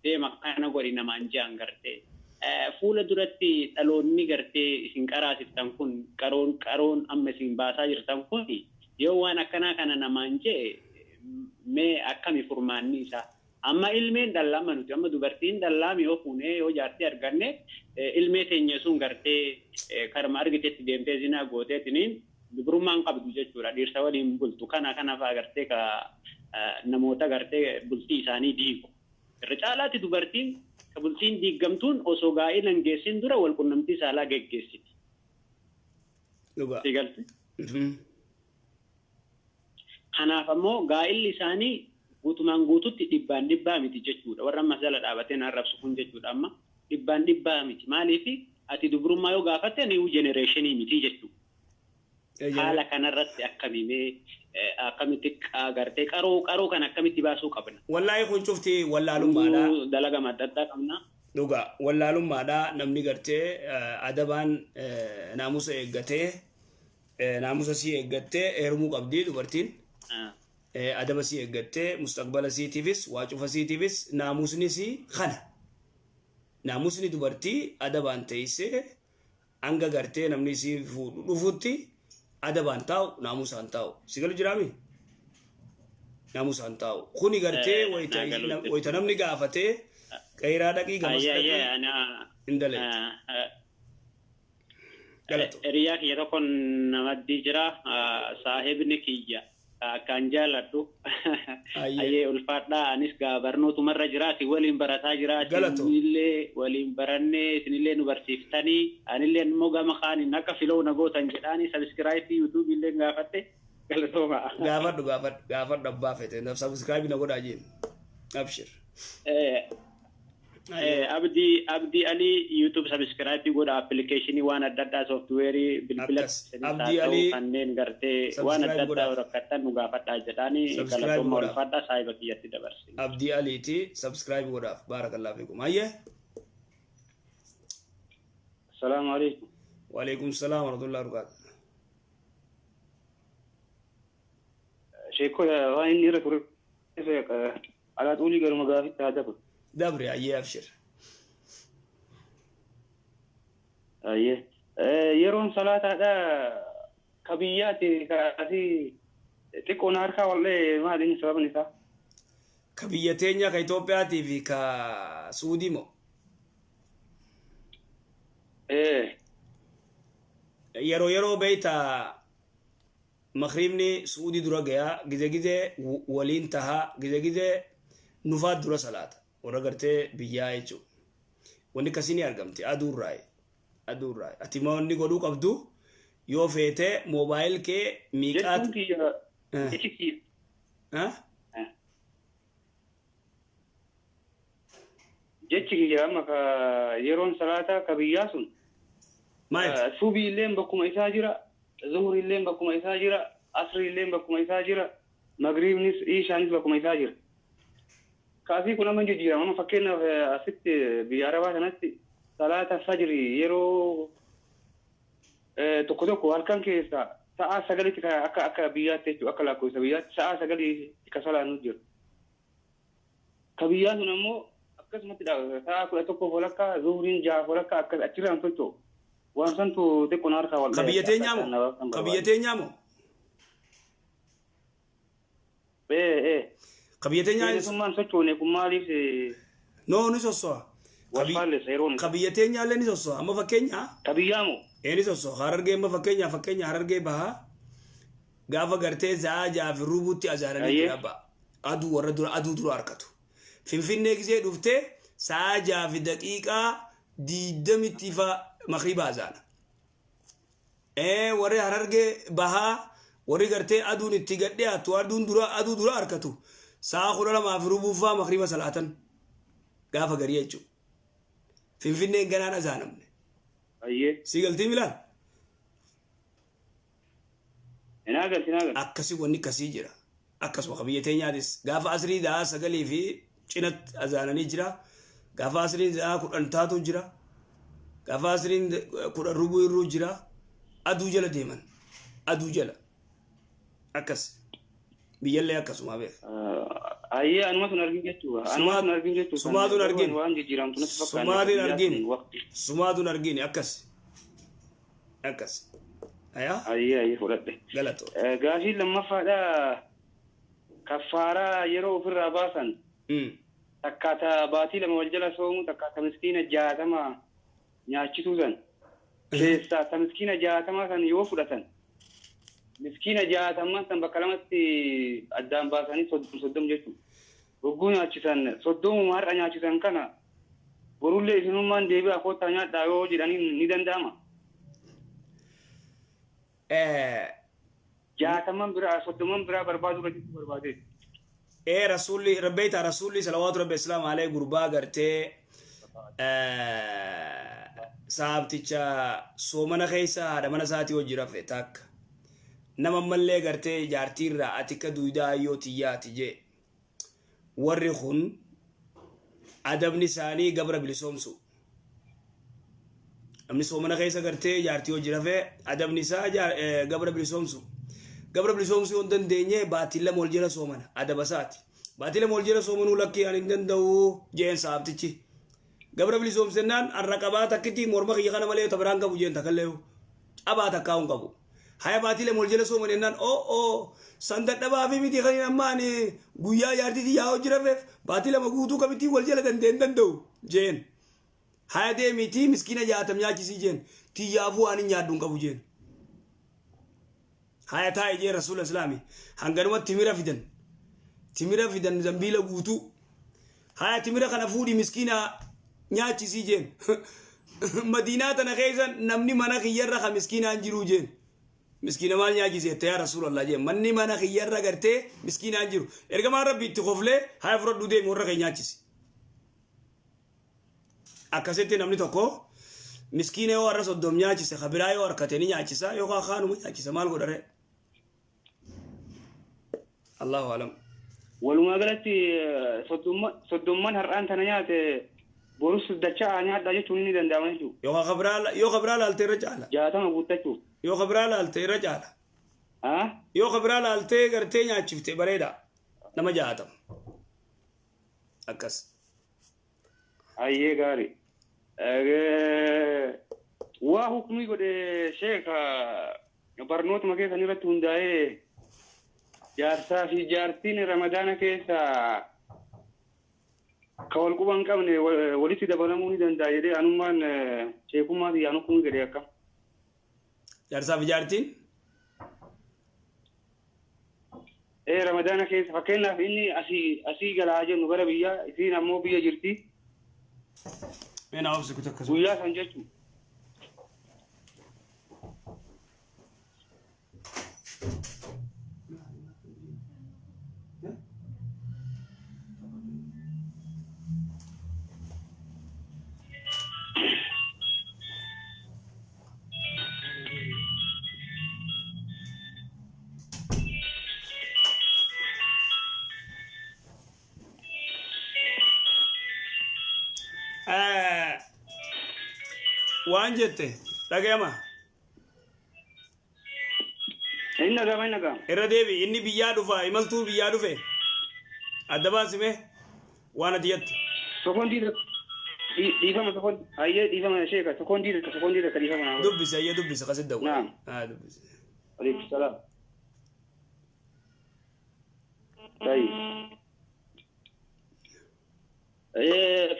deema kana gori namaan ji'an garte fuula duratti dhaloonni garte isin qaraasiftan kun qaroon amma isin baasaa jirtan kun yoo waan akkanaa kana namaan jee mee akkami furmaanni isaa amma ilmeen dallama nuti amma dubartiin dallami yoo fuunee yoo jaartii arganne ilmee teenya sun gartee karma argitetti deemtee zinaa gooteetiniin dubrummaan qabdu jechuudha dhiirsa waliin bultu kana faa gartee ka namoota gartee bultii isaanii diigu irra caalaatti dubartiin ka bultiin diigamtuun osoo gaa'eelan geessin dura wal qunnamtii saalaa geggeessiti. Sigalti. Kanaaf ammoo gaa'illi isaanii guutumaan guututti dhibbaa miti jechuudha. Warra amma jala dhaabatee arrabsu kun jechuudha amma dhibbaa miti. Maaliif ati dubrummaa yoo gaafatte new generationii miti jechuudha. Haala kanarratti akkamimee akkamitti agartee qaroo kan akkamitti baasuu qabna. Wallaahi kun cufti wallaalummaadha. Dalaga madda qabna. Dhugaa wallaalummaadha namni gartee adabaan naamusa eeggatee naamusa sii eeggattee heerumuu qabdi dubartiin. Adaba sii eeggattee mustaqbala siitiifis waa cufa siitiifis naamusni sii kana. Naamusni dubartii adabaan teessee hanga gartee namni sii fuudhu dhufutti adabaan taa'u naamusaan taa'u sigalu jiraami naamusaan taa'u kuni gartee wayita namni gaafatee qeeraa dhaqii gamas dhaqii indale Riyaa kiyya tokko namatti jira saahibni kiyya akkaan jaaladhu ayyee ulfaadhaa anis gaa barnootumarra jiraati waliin barataa jiraati isinillee waliin barannee isinillee nu barsiiftanii anillee immoo gama kaaniin akka filoo na gootan jedhaanii sabskiraayipii yuutuubii illee gaafatte galatooma. Gaafadhu abbaa fete subscribe na godhaa jeen abshir. abdi ali YouTube subscribe godha application waan adda addaa software bilbila abdi ali kanneen gartee waan adda addaa rakkatan nu gaafadhaa jedhani galatooma wal fadhaa saayiba kiyyatti dabarsi abdi ali ti subscribe godhaaf barakallahu fiikum ayye assalamu alaykum wa alaykum assalam wa rahmatullahi wa barakatuh شيكو وين نيرة كوري على طولي قالوا مقافي تهدف دبري أيه أبشر أيه يرون صلاة هذا كبيات كأسي تكون أركا والله ما أدري سبب نسا كبياتين يا كيتوبياتي في كسعودي مو يرو بيتا مخريمني سعودي درا گیا گزه ولين تها گزه نفاد درا صلاة ورغرته بيا اچو وني كسيني ارغمتي ادور راي اتيما وني گدو قبدو يو فيته موبايل کے ميقات ها جچي يا مكا يرون صلاة كبياسون ما سوبي لين بكم اساجرا ظهر الليل بكم يساجر عصر الليل بكم يساجر مغرب نس إيشان بكم يساجر كافي كنا من جدير ما فكرنا في ست بيارة نسي صلاة الفجر يرو تقدروا هالكان كيسا ساعة سجلت أكا بيات تجو أكلا كويس بيات ساعة سجلت كسلا نجر كبيات نمو أكس متدا ساعة كلا تكو فلكا ظهرين جا فلكا أكس أشيلان تجو وانسانتو تكون أركا والله قبيتين نامو قبيتين نامو سمان سوتشوني كمالي في نو نسوسوا قبيتين نامو نسوسوا أما فكينيا قبيامو نسوسوا خارجي أما فكينيا خارجي بها غافا غرتي زاجا في روبوتي أزارني كنابا أدو وردو أدو درو أركتو فين نيكزي دوفتي ساجا في دقيقة دي دمتيفا مغربا زانا وري هررجي بها وري غرتي ادون اتغدي اتو ادو درا اركتو ساخولا ما فروبو فا مغربا صلاتن غافا غريچو فين غنانا زانم ايه سيغلتي ميلان انا اكسي وني كسي جرا اكس وخبيتين يادس غافا اسري دا سغلي في چنت ازانني جرا غافا اسري دا كدنتاتو جرا كفاسرين كل الربو الرجرة أدو جل ديمن أدو جل أكس بيجلي أكس ما بيه أيه أنا ما تنرجين جتوا سمادو نرجين أكس أيه فلات غلطو غاشي لما فدا كفارة يرو في الرباسن تكاتا باتي لما وجلا سومو تكاتا مسكينة جاتما نياچيتو زن كيسا تمسكينة جاتما كان يوفرتن مسكينة جاتما كان بكلمتي أدام باساني صدم جتو وقونا نياچيتن صدوم مار نياچيتن كنا ورولي سنومان ديبي أخو تانيا دايو جداني ندن داما جاتما برا صدوم برا بربادو رجيتو بربادي رسولي ربيت رسولي صلوات ربي السلام عليه قربا غرتي saabticha soomana keessa haadha mana isaatii hojii rafe takka nama mallee gartee jaartiirraa ati ka duudaa yoo tiyyaati jee warri kun adabni isaanii gabra bilisoomsu namni soomana keessa gartee jaartii hojii rafe adabni isaa gabra bilisoomsu yoo dandeenye baatila mool jira soomana adaba isaati baatila mool jira soomanuu lakkii ani hin danda'u jeen saabtichi gabra bilisoom sennan arraqabaa takkiti morma kiyya kana malee tabraan qabu jeen takalleewu abaa takkaa'uun qabu haya baatile moljele soo manennan sandadhabaa fi miti kan ammaani guyyaa jaartiti yaa hojjirafeef baatile maguutuu kabitti waljala dandeen danda'u jeen haya deemiti miskina jaatam nyaachisii jeen tiyyaafuu ani nyaadduun qabu jeen haya taa'e jee rasuula islaami hanganuma timira fidan zambiila guutuu haya timira kana fuudhi miskina nyaachisii jeen madiinaa tana keessa namni mana kiyyarra ka miskiinaan jiruu jeen miskiina maal nyaachisee yaa rasuulallah jeen manni mana kiyyarra gartee miskiinaan jiru ergamaan rabbi itti koflee haya fudhadhu deemi warra kee nyaachisi akkasitti namni tokko miskiina yoo warra soddom nyaachise kabiraa yoo harkatanii nyaachisa yookaan kaanuma nyaachisa maal godhare Allahu alam walumaa galatti soddomman har'aan tana nyaate borus dachaa nyaadha jechuun ni danda'ama jechuudha yoo kabiraa laaltee irra caala 60 guuttachuu yoo kabiraa laaltee irra caala ها yoo kabiraa laaltee gartee nyaachifte bareeda nama 60 akkas ayyee gaari waa hukmii godhe sheeka barnootuma keessa irratti hundaa'ee jaarsaa fi jaartiin ramadaana keessa ka wal quban qabne walitti dabalamuu ni danda'a jedhee anummaan sheekummaa fi anu hukmii godhe akkam jaarsaa fi jaartiin ramadaana keessa fakkeenyaaf inni asii galaa jennu gara biyyaa isiin ammoo biyya jirti mena obsi kutakkasu guyyaa san jechuun waan jette dhagayama inna gama irra deebi inni biyyaa dhufa imaltuu biyyaa dhufe adda baasime waan ati jette sekondi dhiifama sekondi ayyee dhiifama sheeka sekondi ka dhiifama dubbise ayyee dubbise qasid dawu dubbise alaykum salaam tayi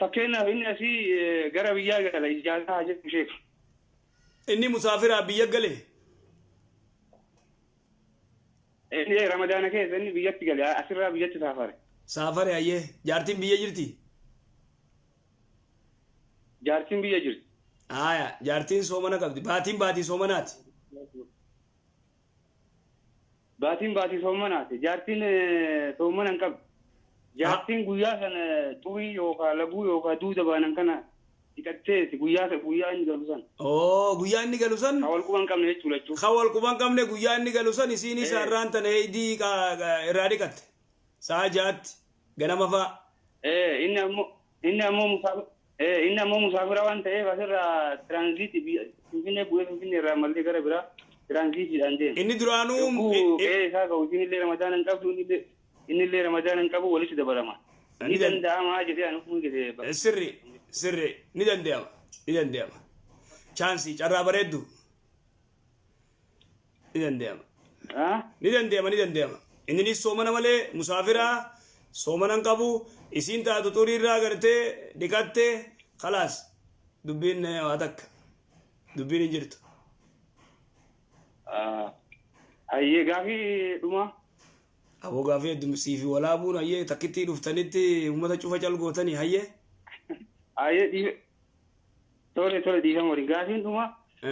fakkeenyaaf inni asii gara biyyaa gala ijaasaa jettu sheeka inni musaafiraa biyya gale inni ramadaana keessa inni biyyatti gale asirraa biyyatti saafare ayyee jaartiin biyya jirti jaartiin biyya jirti aya jaartiin soomana qabdi baatii soomanaati baatii soomanaati jaartiin soomana hin qabdi jaartiin guyyaa sana xurii yookaan laguu yookaan duuda baanan kana dhiqatteeti guyyaa inni galu san guyyaa inni galu san hawal quban qabne jechuudha hawal quban qabne guyyaa inni galu san isiin isaarraan tana heedii irraa dhiqatte sa'a jaatti ganama fa'a inni ammoo musaafira waan ta'eef asirraa tiraanziitii finfinnee bu'ee finfinnee irraa mallee gara biraa tiraanziitiidhaan deema inni duraanuu isaa ga'u isinillee ramadaan hin qabdu innillee ramadaan hin qabu walitti dabalama ni danda'ama jedhee anu kun jedhee sirri ni danda'ama chaansii carraa bareeddu ni danda'ama inni soomana malee musaafiraa soomana hin qabu isiin taatu xurii irraa gartee dhiqattee khalaas dubbiin waa takka dubbiin hin jirtu hayyee gaafii dhuma aboo gaafii heddumsiifi walaabuun hayyee takkittii dhuftanitti uummata cufa calgootanii hayyee tole dhiifama waliin gaafiin dhuma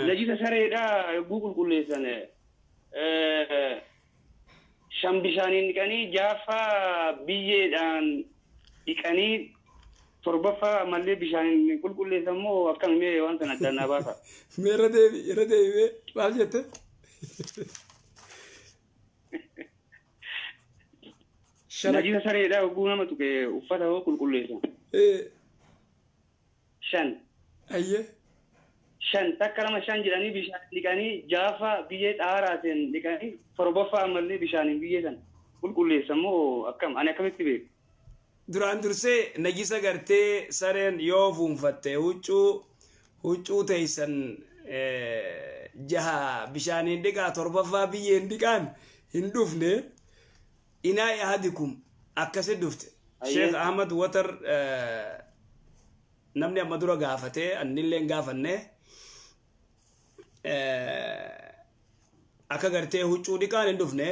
najisa sareedha yogguu qulqulleessan shan bishaaniin dhiqanii jaaffaa biyyeedhaan dhiqanii torbaffaa mallee bishaaniin qulqulleessan moo akkam mee waan sana addaan baasa mee irra deebi maal jette najisa sareedha yogguu nama tuqe uffata hoo qulqulleessan shan ayyee shan takka lama shan jedhanii bishaan dhiqanii jaafa biyyee xaaraatiin dhiqanii torbaffaa ammallee bishaaniin biyyee san qulqulleessan moo akkam ani akkamitti beeku duraan dursee najisa gartee sareen yoo fuunfatte huccuu teeysan jaha bishaaniin dhiqaa torbaffaa biyyeen dhiqaan hin dhufne inaa ahadikum akkasi dhufte Sheekh Ahmad Watar namni amma dura gaafate annilleen gaafanne akka gartee huccuu dhiqaan hin dhufne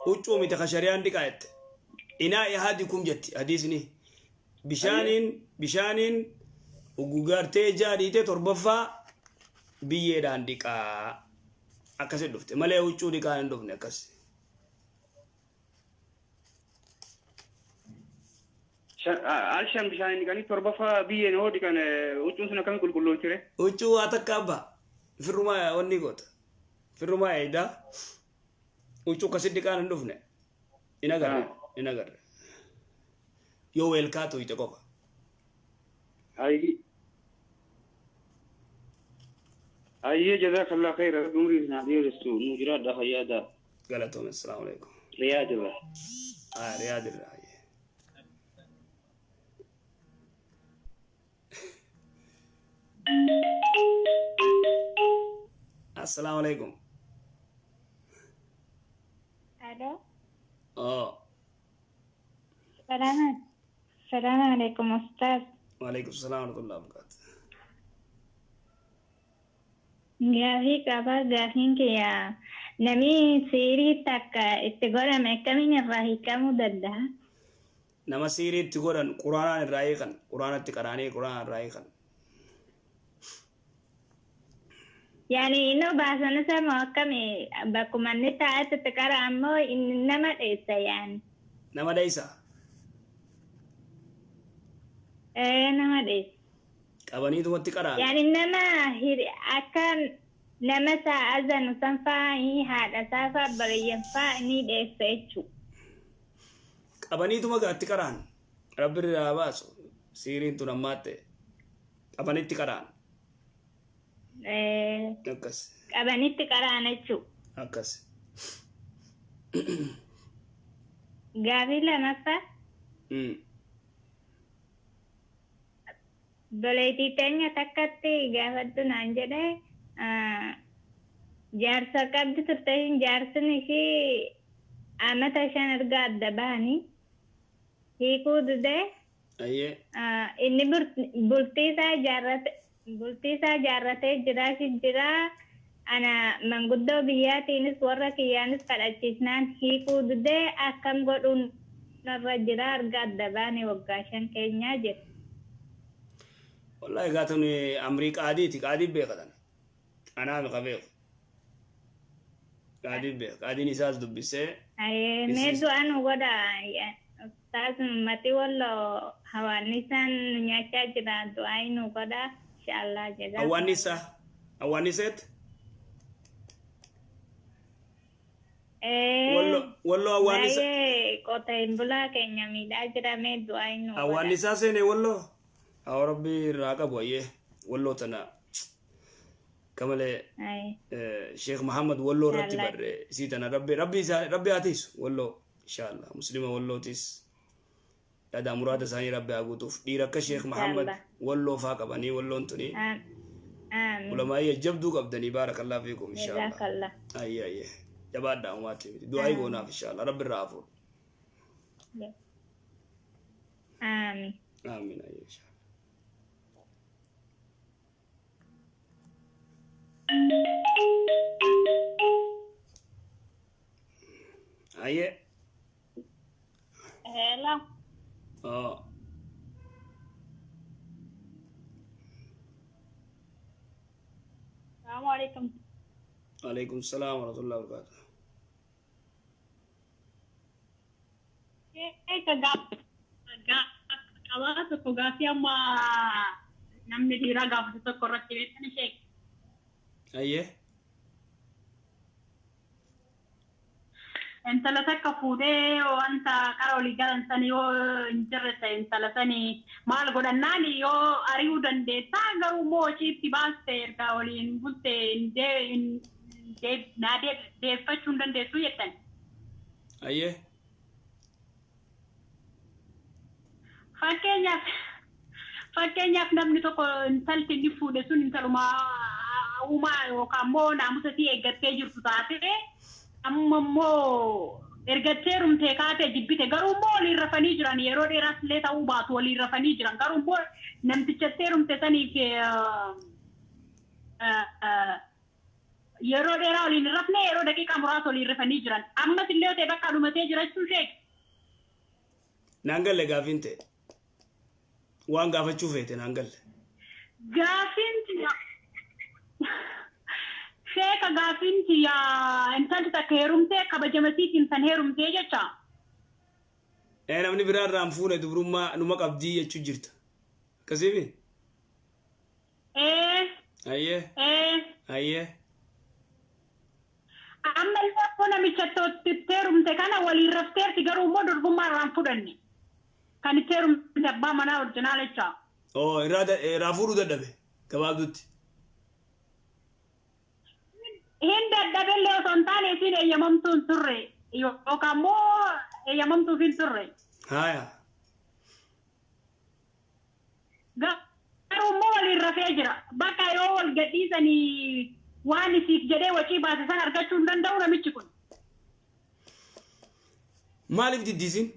huccuu miti ka shari'aan dhiqaa jette inaa ahadikum jetti hadiisni bishaaniin ugugartee jaadhiite torbaffaa biyyeedhaan dhiqaa akkasi dhufte malee huccuu dhiqaan hin dhufne akkasi Alshan bishaan kan torbaffaa biyyeen hoodi kan huccuun sun akkamiin qulqulloon ture. Huccuu waa takka abbaa firrumaa wanni goota firrumaa eedaa huccuu akkasitti kaan hin dhufne hin agarre yoo weelkaatu ite qofa. Ayyee jazakallah khayra umrii na dheeressu nu jiraadha fayyaada. Galatoom assalaamu alaikum. Riyaadillah. Riyaadillah. السلام عليكم. الو. السلام عليكم استاذ. وعليكم السلام ورحمة الله وبركاته. Gaafii qaba gaafiin kiyya namni siirii takka itti godhame akkamiin irraa hiikamuu danda'a? Nama siirii itti godhan quraanaan irraa hiikan quraanatti qaraanii quraanaan irraa hiikan. Yani ino baasana sama akkami bakkuma inni taa'etti qara ammoo inni nama dheessa yani. Nama dheessa? Nama dheessa. Qabaniitumatti qaraan. Yani nama akka nama sa'aazanu san fa'aa haadha isaa fa'aa bareeyyan fa'aa ni dheessa jechuudha. Qabaniituma gaatti qaraan. Rabbi irraa baasu siiriin tun ammaatte qabanitti qaraan. Akkas. Qabanitti qaraan jechuudha. Akkas. Gaafii lamaffaa. Doleetii teenya takkatti gaafadhu naan jedhee jaarsa qabdi turte jaarsin ishii amata 5 erga adda bahanii hiikuu didee inni bultii isaa jaarratee jira ana manguddoo biyyaatiinis warra kiyyaanis kadhachiisnaan hiikuu didee akkam godhuun narra jira erga adda bahanii waggaa 5 keenyaa jira. والله قاتني أمريكا قاعدي بيقدن أنا مقابل قاعدين قاعدين يساعد دبسة. أيه ميدو أنا ودا أستاذ متي ولا هوانيسان نياچا جدا دعائن ودا إن شاء الله جزاك. هوانيسات. والله هوانيسات. أيه كوتين بلا كينيا ميدا جدا ميدو عينو. هوانيسات سنة والله. أو ربي راقب ويه ولو تنا كمال شيخ محمد ولو رتب سيدنا ربي آتيس ولو إن شاء الله مسلمة ولو تيس هذا مراد ثاني ربي أقوتوف ديرك شيخ محمد ولو فاقبني ولو انتني ولما يجبدو قبدني بارك الله فيكم إن شاء الله. جزاك الله. أي جباد دعواتي دعائي قونا إن شاء الله ربي الرافو. آمين. آمين أي إن شاء الله. أيه. هلا. السلام عليكم. وعليكم السلام ورحمة الله وبركاته. Gaafii amma namni dhiiraa gaafatu tokko irratti beektan Shek. Ayyee. Intala takka fuudhee wanta qara olii galan sanii yoo hin jirre ta'e intala sanii maal godhannaan yoo ari'uu dandeessaa garuu moociitti baaste erga waliin bulte deeffachuu hin dandeessu jettan. Ayyee. Fakkeenyaaf namni tokko intalti inni fuudhe sun intaluma uumaa yookaan immoo naamusa isii eeggattee jirtu taate amma immoo ergattee rumtee kaatee jibbite garuu immoo waliin rafanii jiran yeroo dheeraas illee ta'uu baatu waliin rafanii jiran garuu immoo namtichattee rumte saniif yeroo dheeraa waliin rafne yeroo daqiiqaa muraasa waliin rafanii jiran ammas illee ta'e bakka dhumatee jirachuu Sheek. Naangalle gaafiin ta'e waan gaafachuu feete naangalle. Gaafiin Sheeka gaafiin intalti takka heerumtee kabajamasiitiin san heerumtee jecha. namni biraa irraan fuune dubrummaa numa qabdii jechuu jirta akkasiifi ayyee amma illee akkoo namicha itti heerumte kana waliin rafteerti garuu immoo durbummaa irraan fudhanne kan itti heerumte abbaa manaa orjinaal jechaa irraa fuudhuu dadhabe gabaabdutti hin dadhabellee osoo hin taane isiin eeyyamamtuu hin turre yookaan immoo eeyyamamtuuf hin turre haya garuu immoo waliin rafee jira bakka yoo wal gadhiisanii waan isiif jedhee wacii baase san argachuu hin danda'u namichi kun maaliif diddiisin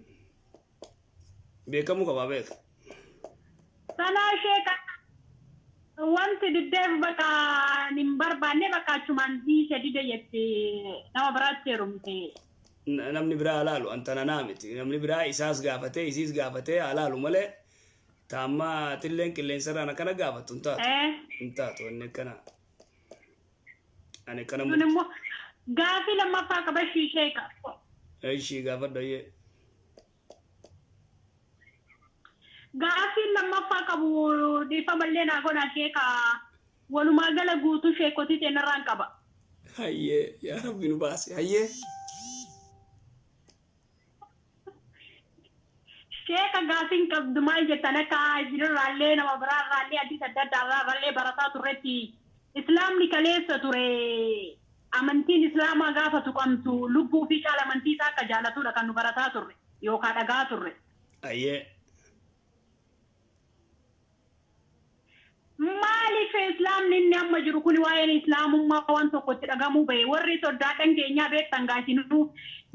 beekamuu qabaa beeka sanaa sheeka wanti diddeef bakka hin barbaanne bakka achumaan dhiise dide jette nama biraatti heerumte namni biraa halaalu antana naa miti namni biraa isaas gaafatee isiis gaafatee halaalu malee taammaa tilleen qilleensarraan akkana gaafatu hin taatu inni akkana ani kana mun immoo gaafii lammaffaa qaba sheeka ishii gaafadhu ayyee gaafii lammaffaa qabu dhiifamallee naa godhaa sheeka walumaa gala guutuu sheekotii seenarraan qaba hayyee yaa rabbi nu baase hayyee sheeka gaafiin qabdu maal jettan akka jirarraallee nama biraarraallee addis adda addaarraallee barataa turretti islaamni kaleessa ture amantiin islaamaa gaafa tuqamtu lubbuu fi caala amantii isaa akka jaalatudha kan nu barataa turre yookaan dhagaa turre ayyee maaliif islaamni inni amma jiru kun waa'een islaamummaa waan tokkotti dhagamuu bahe warri sodaadhan keenyaa beektan gaasinuu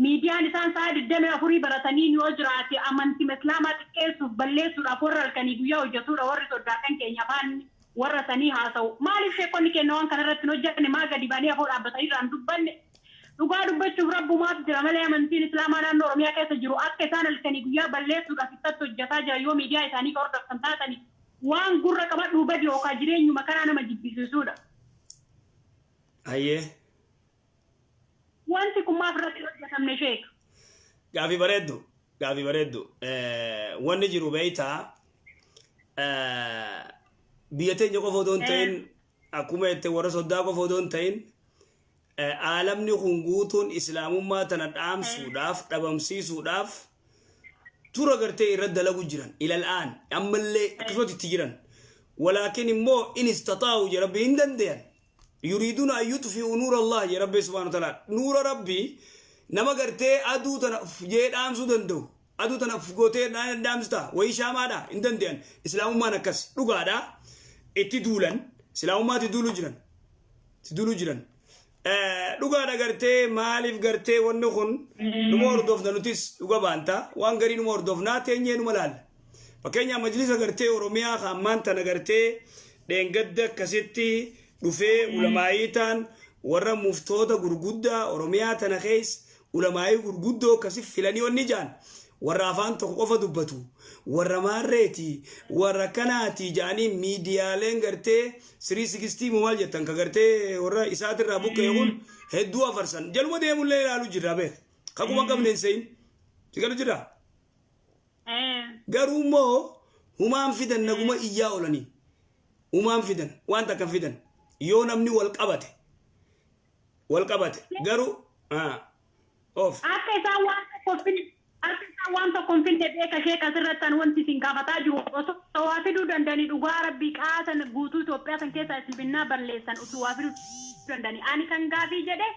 miidiyaan isaan sa'a 24 baratanii yoo jiraate amantii islaamaa xiqqeessuuf balleessuudhaaf warra halkanii guyyaa hojjetudha warri sodaadhan keenya afaan warra sanii haasa'u maaliif sheekonni kenna waan kanarratti hin hojjetne maa gadi baanii afoo dhaabbatanii irraan dubbanne dhugaa dubbachuuf rabbumaatu jira malee amantiin islaamaa naannoo oromiyaa keessa jiru akka isaan halkanii guyyaa balleessuudhaaf ittatti hojjetaa jira yoo miidiyaa isaanii ka hordoftan taatanii waan gurra qabadhuu badi yookaan jireenyuma kanaa nama jibbisiisuudha. Ayyee. Wanti kun maaf irratti hojjetamne sheeka. Gaafii bareeddu. Wanni jiru beeytaa biyya teenya qofa odoo hin ta'in akkuma jette warra soddaa qofa odoo hin ta'in aalamni kun guutuun islaamummaa tana dhaamsuudhaaf dhabamsiisuudhaaf tura gartee irra dalagu jiran ilal'aan ammallee akkasumatti itti jiran walaakin immoo in istataa'u je rabbi hin dandayan yuriiduna an yutfi'u nuura allah je rabbi subhaanahu wa ta'ala nuura rabbi nama gartee aduu tana jee dhaamsuu danda'u aduu tana gootee dhaamsita wayii shaamaadha hin dandayan islaamummaan akkas dhugaadha itti duulan islaamummaatti duuluu jiran dhugaadha gartee maaliif gartee wanni kun numa hordofna nutis dhuga baanta waan garii numa hordofnaa teenyee numa laalla fakkeenyaaf majlisa gartee oromiyaa hammaan tana gartee dheengadda akkasitti dhufee ulamaayitaan warra muftoota gurguddaa oromiyaa tana keessa ulamaayii gurguddoo akkasi filanii wanni jaan warra afaan tokko qofa dubbatu warra maarreeti warra kanaati jaanii miidiyaaleen gartee 360 maal jettan ka gartee warra isaatirraa buqqee kun hedduu afarsan jaluma deemullee ilaalu jirra beek kakuma qabneen seyin sigalu jirra garuu immoo humaan fidan naguma iyyaa oolanii humaan fidan waan takka fidan yoo namni wal qabate garuu of akka isaan waan tokko hin finne beeka sheeka asirrattan wanti isin gaafataa jiru osoo waa fiduu danda'anii dhugaa rabbii qaasan guutuu Itoophiyaa san keessaa islaminnaa balleessan osoo waa fiduu danda'anii ani kan gaafii jedhe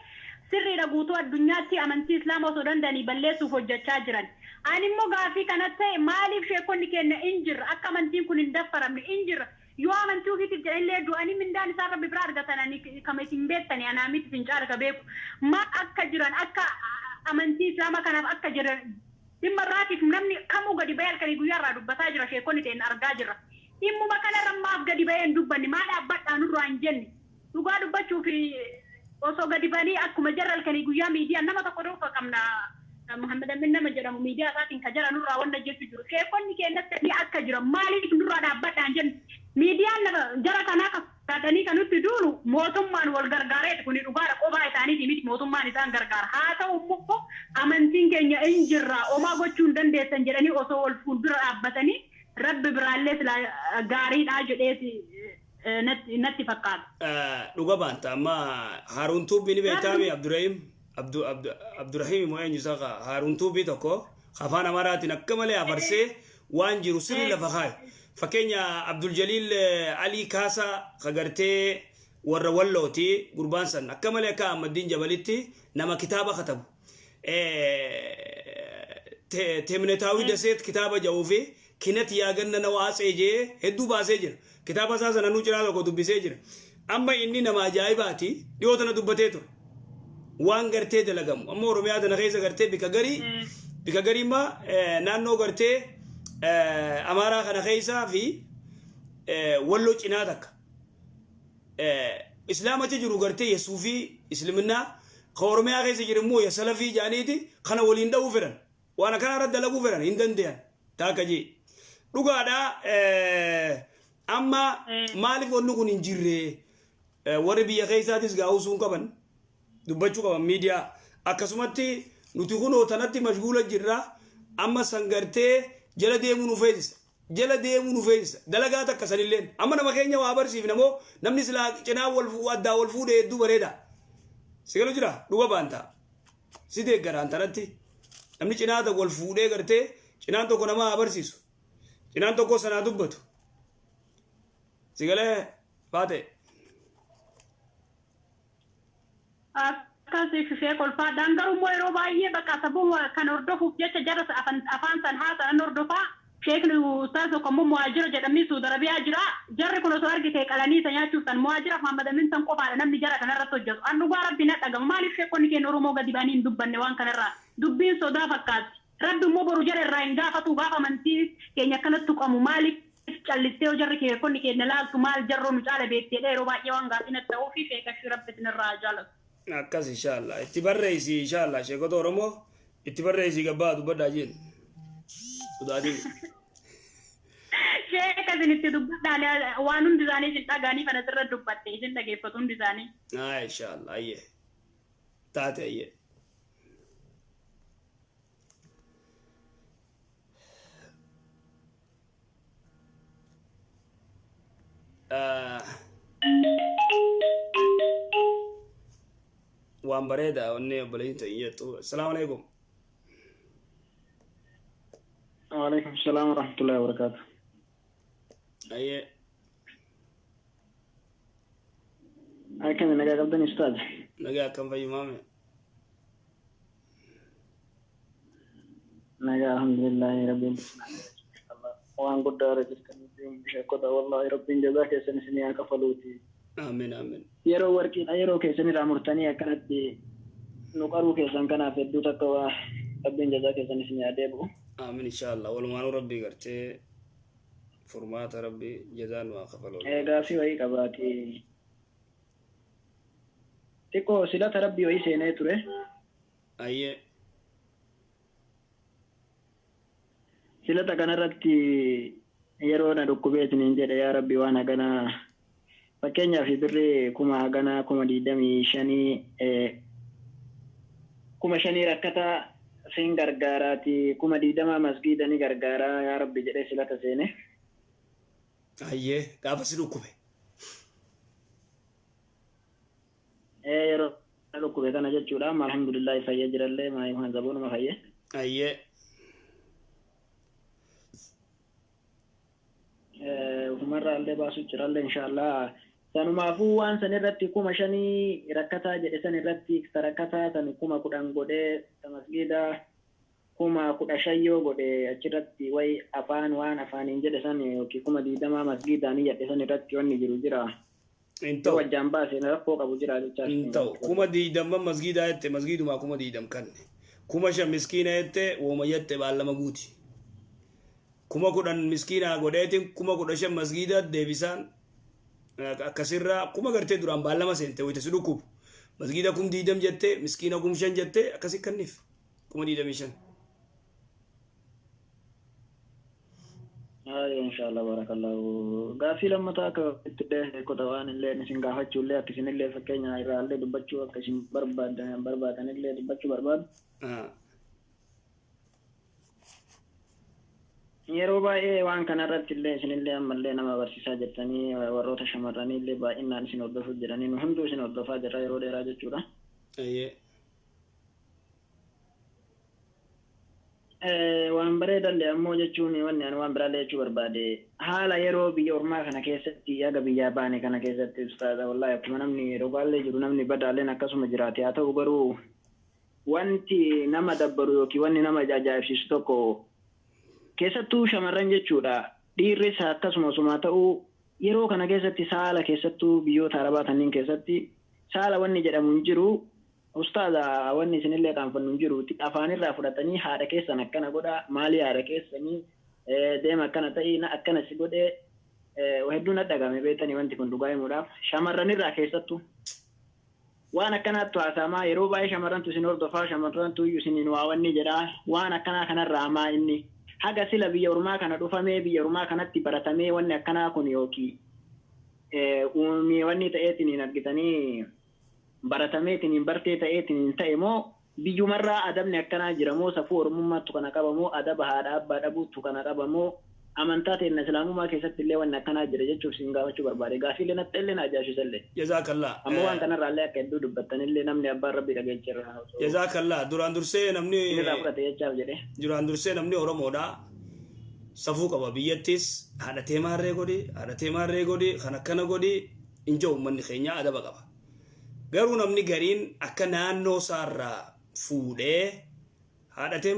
sirriidha guutuu addunyaatti amantii islaamaa osoo danda'anii balleessuuf hojjechaa jiran ani immoo gaafii kanatti ta'e maaliif sheekonni kenna hin jirra akka amantiin kun hin daffaramne hin jirra yoo amantii ofiitiif jedhanillee du'anii mindaan isaa rabbi biraa argatanii kama isin beektanii anaa miti fincaala ka beeku maa akka jiran akka amantii islaamaa kanaaf akka jiran dhimma irraatiif namni kamuu gadi bahee halkanii guyyaa irraa dubbataa jira sheekonni ta'een argaa jirra dhimmuma kanarra maaf gadi bahee hin dubbanne maal dhaabbadhaa nurraa hin jenne dhugaa dubbachuuf osoo gadi bahanii akkuma jarra halkanii guyyaa miidiyaa nama tokko dhuunfa qabna Muhammad Amin nama jedhamu miidiyaa isaatiin ka jara nurraa wanta jechu jiru sheekonni keenyatti akka jira maaliif nurraa dhaabbadhaa hin jenne miidiyaan jara kanaa nyaatanii kan nutti duunu mootummaan wal gargaareeti kun dhugaadha qofaa isaaniiti miti mootummaan isaan gargaara haa ta'u immoo amantiin keenya hin jirra omaa gochuu hin dandeessan jedhanii osoo wal fuuldura dhaabbatanii rabbi biraallee gaariidhaa jedheeti natti fakkaata. Dhuga baanta amma Haaruun Tuubbii ni beektaami Abdurrahim moo eenyu isaa Haaruun Tuubbii tokko afaan Amaaraatiin akka malee afarsee waan jiru sirrii lafa kaaye. Fakkeenya Abdul Jalil Ali Kaasa kagartee warra wallooti gurbaan san akka malee akka Ahmadiin Jabalitti nama kitaaba katabu. Teemnetaawi Daseet kitaaba ja'uu fi kinati yaaganna na waasee jee hedduu baasee jira. Kitaaba isaa sana nuu ciraa tokko dubbisee jira. Amma inni nama ajaa'ibaati dhiyoo tana dubbatee ture. Waan gartee dalagamu. Amma Oromiyaa tana keessa gartee bika garii immoo naannoo gartee Amaaraa kana keessaa fi walloo cinaa takka. Islaamatti jiru gartee Yesuufii Islaminaa ka Oromiyaa keessa jiru immoo Salafii jaaniiti kana waliin dha'uu fedhan. Waan akkana irratti dalaguu fedhan hin danda'an. Taaka jee. Dhugaadhaa amma maaliif wanni kun hin jirre warri biyya keessaatis gaa'uusuu qaban dubbachuu qaban miidiyaa akkasumatti nuti kunoo tanatti mashguula jirra amma sangartee jala deemuu nu feesisa dalagaa takka sanilleen amma nama keenya waa barsiifna moo namni silaa cinaa addaa wal fuudhee hedduu bareeda sigalu jira dhuga baanta si deeggaraan tanatti namni cinaa tokko wal fuudhee gartee cinaan tokko nama barsiisu cinaan tokko sanaa dubbatu sigale baate akkasii fifee kolfaadhaan garuu immoo yeroo baay'ee bakka sabuu kan hordofuuf jecha jara afaan san haasa'an hordofaa sheekni ustaas tokko immoo muwaajira jedhamni Suudi Arabiyaa jira jarri kun osoo argite qalanii isa nyaachuuf san muwaajira Muhammad Amin san qofaadha namni jara kanarratti hojjetu an dhugaa rabbi na dhagamu maaliif sheekonni keenya Oromoo gadi baanii hin dubbanne waan kanarraa dubbiin sodaa fakkaatti rabbi immoo boru jara irraa hin gaafatu gaafa amantii keenya akkanatti qamu maaliif callistee jarri keekonni keenya laaltu maal jarroo nu caala beektee yeroo baay'ee waan gaafina ta'uu fi feekashii rabbitin irraa jaalatu. Akkas inshallah itti barreessi inshallah sheekota Oromoo itti barreessi gabbaa dubbadhaa jeen sodaatiin. Sheekasin itti dubbadhaan waan hundi isaanii isin dhagaanii kana sirra dubbatte isin dhageeffatu hundi isaanii. Inshallah ayyee taate ayyee. waan bareeda onnee obboleeyyiin ta'iyyeetu assalaamu alaikum. Waalaikum salaam wa rahmatullahi wa barakatuh. Ayyee. Akkami nagaa qabdan ustaad? Nagaa akkam fayyumaame? Nagaa alhamdulillahi rabbiin waan guddaa rajistanii sheekota wallahi rabbiin jazaa keessan isinii haa kafaluuti. Amiin amiin. Yeroo warqiidha yeroo keessan irraa murtanii akkanatti nu qaruu keessan kanaaf hedduu takka waa rabbiin jazaa keessan isinii haa deebi'u. Amiin inshallah walumaanuu rabbii gartee furmaata rabbii jazaa nu haa kafalu. Gaafii wayii qabaati. Xiqqoo silata rabbii wayii seenee ture. Ayyee. Silata kanarratti yeroo na dhukkubeetiniin jedhe yaa rabbi waan haganaa fakkeenyaaf birrii kuma haganaa 25 kuma 5 rakkataa siin gargaaraati 20 masgiida ni gargaaraa yaa rabbi jedhee silata seene. Ayyee gaafa si dhukkube. Yeroo na dhukkube kana jechuudha amma alhamdulillah fayyee jirallee maayii waan zabuunuma fayyee. Ayyee. Umarra allee baasuu jirallee inshallah sanumaafuu waan san irratti 5 rakkataa jedhe san irratti rakkataa san 10 godhee masgiida 15 godhe achirratti way afaan waan afaaniin jedhe san yookiin 20 masgiidaan jedhe san irratti wanni jiru jira. Inta'u wajjaan baasee rakkoo qabu jira jecha. Inta'u 20 masgiida jette masgiiduma 20 kanne 5 miskiina jette wooma jette baallama guuti. 10 miskiina godheetiin 15 masgiida deebisaan akkasirra kuma gartee duraan baallama seente wayita si dhukkubu masgiida 20 jette miskiina 5 jette akkasi kanniif 25. إن شاء الله بارك الله. غافي لما تاك تده كتوان اللي نسين غافتشو اللي أكسين اللي فكينا يرى اللي دبتشو أكسين برباد اللي دبتشو برباد. yeroo baay'ee waan kanarratti illee isinillee ammallee nama barsiisaa jirtanii warroota shamarranii illee baay'inaan isin hordofaa jiranii nu hunduu isin hordofaa jirra yeroo dheeraa jechuudha. Waan bareedallee ammoo jechuun wanni ani waan biraallee jechuu barbaade haala yeroo biyya ormaa kana keessatti yaga biyyaa baane kana keessatti ustaadha wallaahi akkuma namni rogaallee jiru namni badaalleen akkasuma jiraate haa ta'u garuu wanti nama dabbaru yookiin wanni nama ajaa'ibsiisu tokko keessattuu shamarran jechuudha dhiirris akkasuma ta'uu yeroo kana keessatti saala keessattuu biyyoota arabaa kanneen keessatti saala wanni jedhamu hin jiru ustaadha wanni isinillee qaanfannu hin jiru afaanirraa fudhatanii haadha keessan akkana godha maali haadha keessanii deema akkana ta'ii na akkana si godhee hedduun dhagahame beektanii wanti kun dhugaa himuudhaaf shamarranirraa keessattuu waan akkanaatti haasamaa yeroo baay'ee shamarrantu isin hordofaa shamarrantu isin waa wanni jedha waan akkanaa kanarraa maa inni haga sila biyya ormaa kana dhufamee biyya ormaa kanatti baratamee wanni akkanaa kun yookiin uumamee wanni ta'eetiin argitanii baratameetiin bartee ta'eetiin ta'e moo biyyumarraa adabni akkanaa jira moo safuu ormummaattu kana qaba moo adaba haadha abbaa dhabuuttu kana qaba moo amantaa ta'een islaamummaa keessatti illee wanni akkanaa jira jechuuf sin gaafachuu barbaade gaafiilee natti illee na ajaa'ibsiisallee. Jazaakallah. Ammoo waan kanarraallee akka hedduu dubbattanillee namni abbaan rabbi dhageechirra. Jazaakallah. Duraan dursee namni irraa fudhate jechaaf jedhe. Duraan dursee namni Oromoodha. Safuu qaba biyyattis haadhatee maarree godhi kan akkana godhi inja uummanni keenya adaba qaba. Garuu namni gariin akka naannoo isaarraa fuudhee haadhatee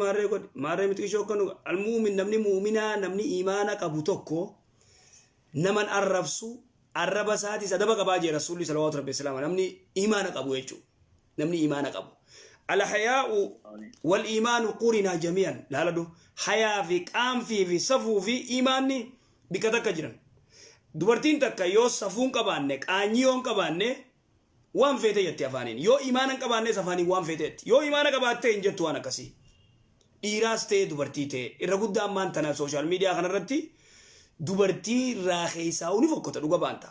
maarree miti ishoo kanu almuumin namni muuminaa namni imaana qabu tokko naman arrabsu arraba isaatis adaba qabaa jee rasuulli salawaatu rabbi islaama namni imaana qabu jechuudha namni imaana qabu alhayaa'u wal imaanu qurinaa jami'an laaladu hayaa fi qaanfii fi safuu fi imaanni bika takka jiran dubartiin takka yoo safuun qabaanne qaanyiyoon qabaanne waan feete jetti afaaniin yoo imaana qabaanne afaaniin waan feeteetti yoo imaana qabaatte hin jettu waan akkasii dhiiraas ta'e dubartii ta'e irra guddaan maantana sooshaal miidiyaa kanarratti dubartii irraa keessaa uni fokkota dhuga baanta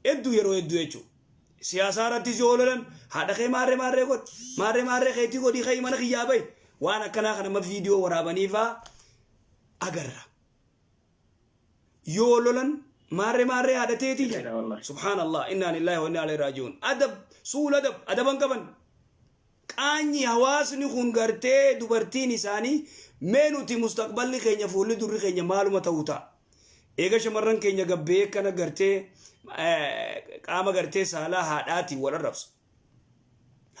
hedduu yeroo hedduu jechuudha siyaasaa irrattis yoo lolan haadha kee maarree keetii godhii kee mana kiyyaa bahi waan akkanaa kana amma viidiyoo waraabaniifaa agarra yoo lolan maarree haadha teetii subhaanallah innaa lillahi wa innaa ilayhi raaji'uun adaban qaban qaanyi hawaasni kun gartee dubartiin isaanii mee nuti mustaqballi keenya fuulli durri keenya maaluma ta'uu ta'a eega shamarran keenya gabbee kana gartee qaama gartee saalaa haadhaatiin wal arrabsu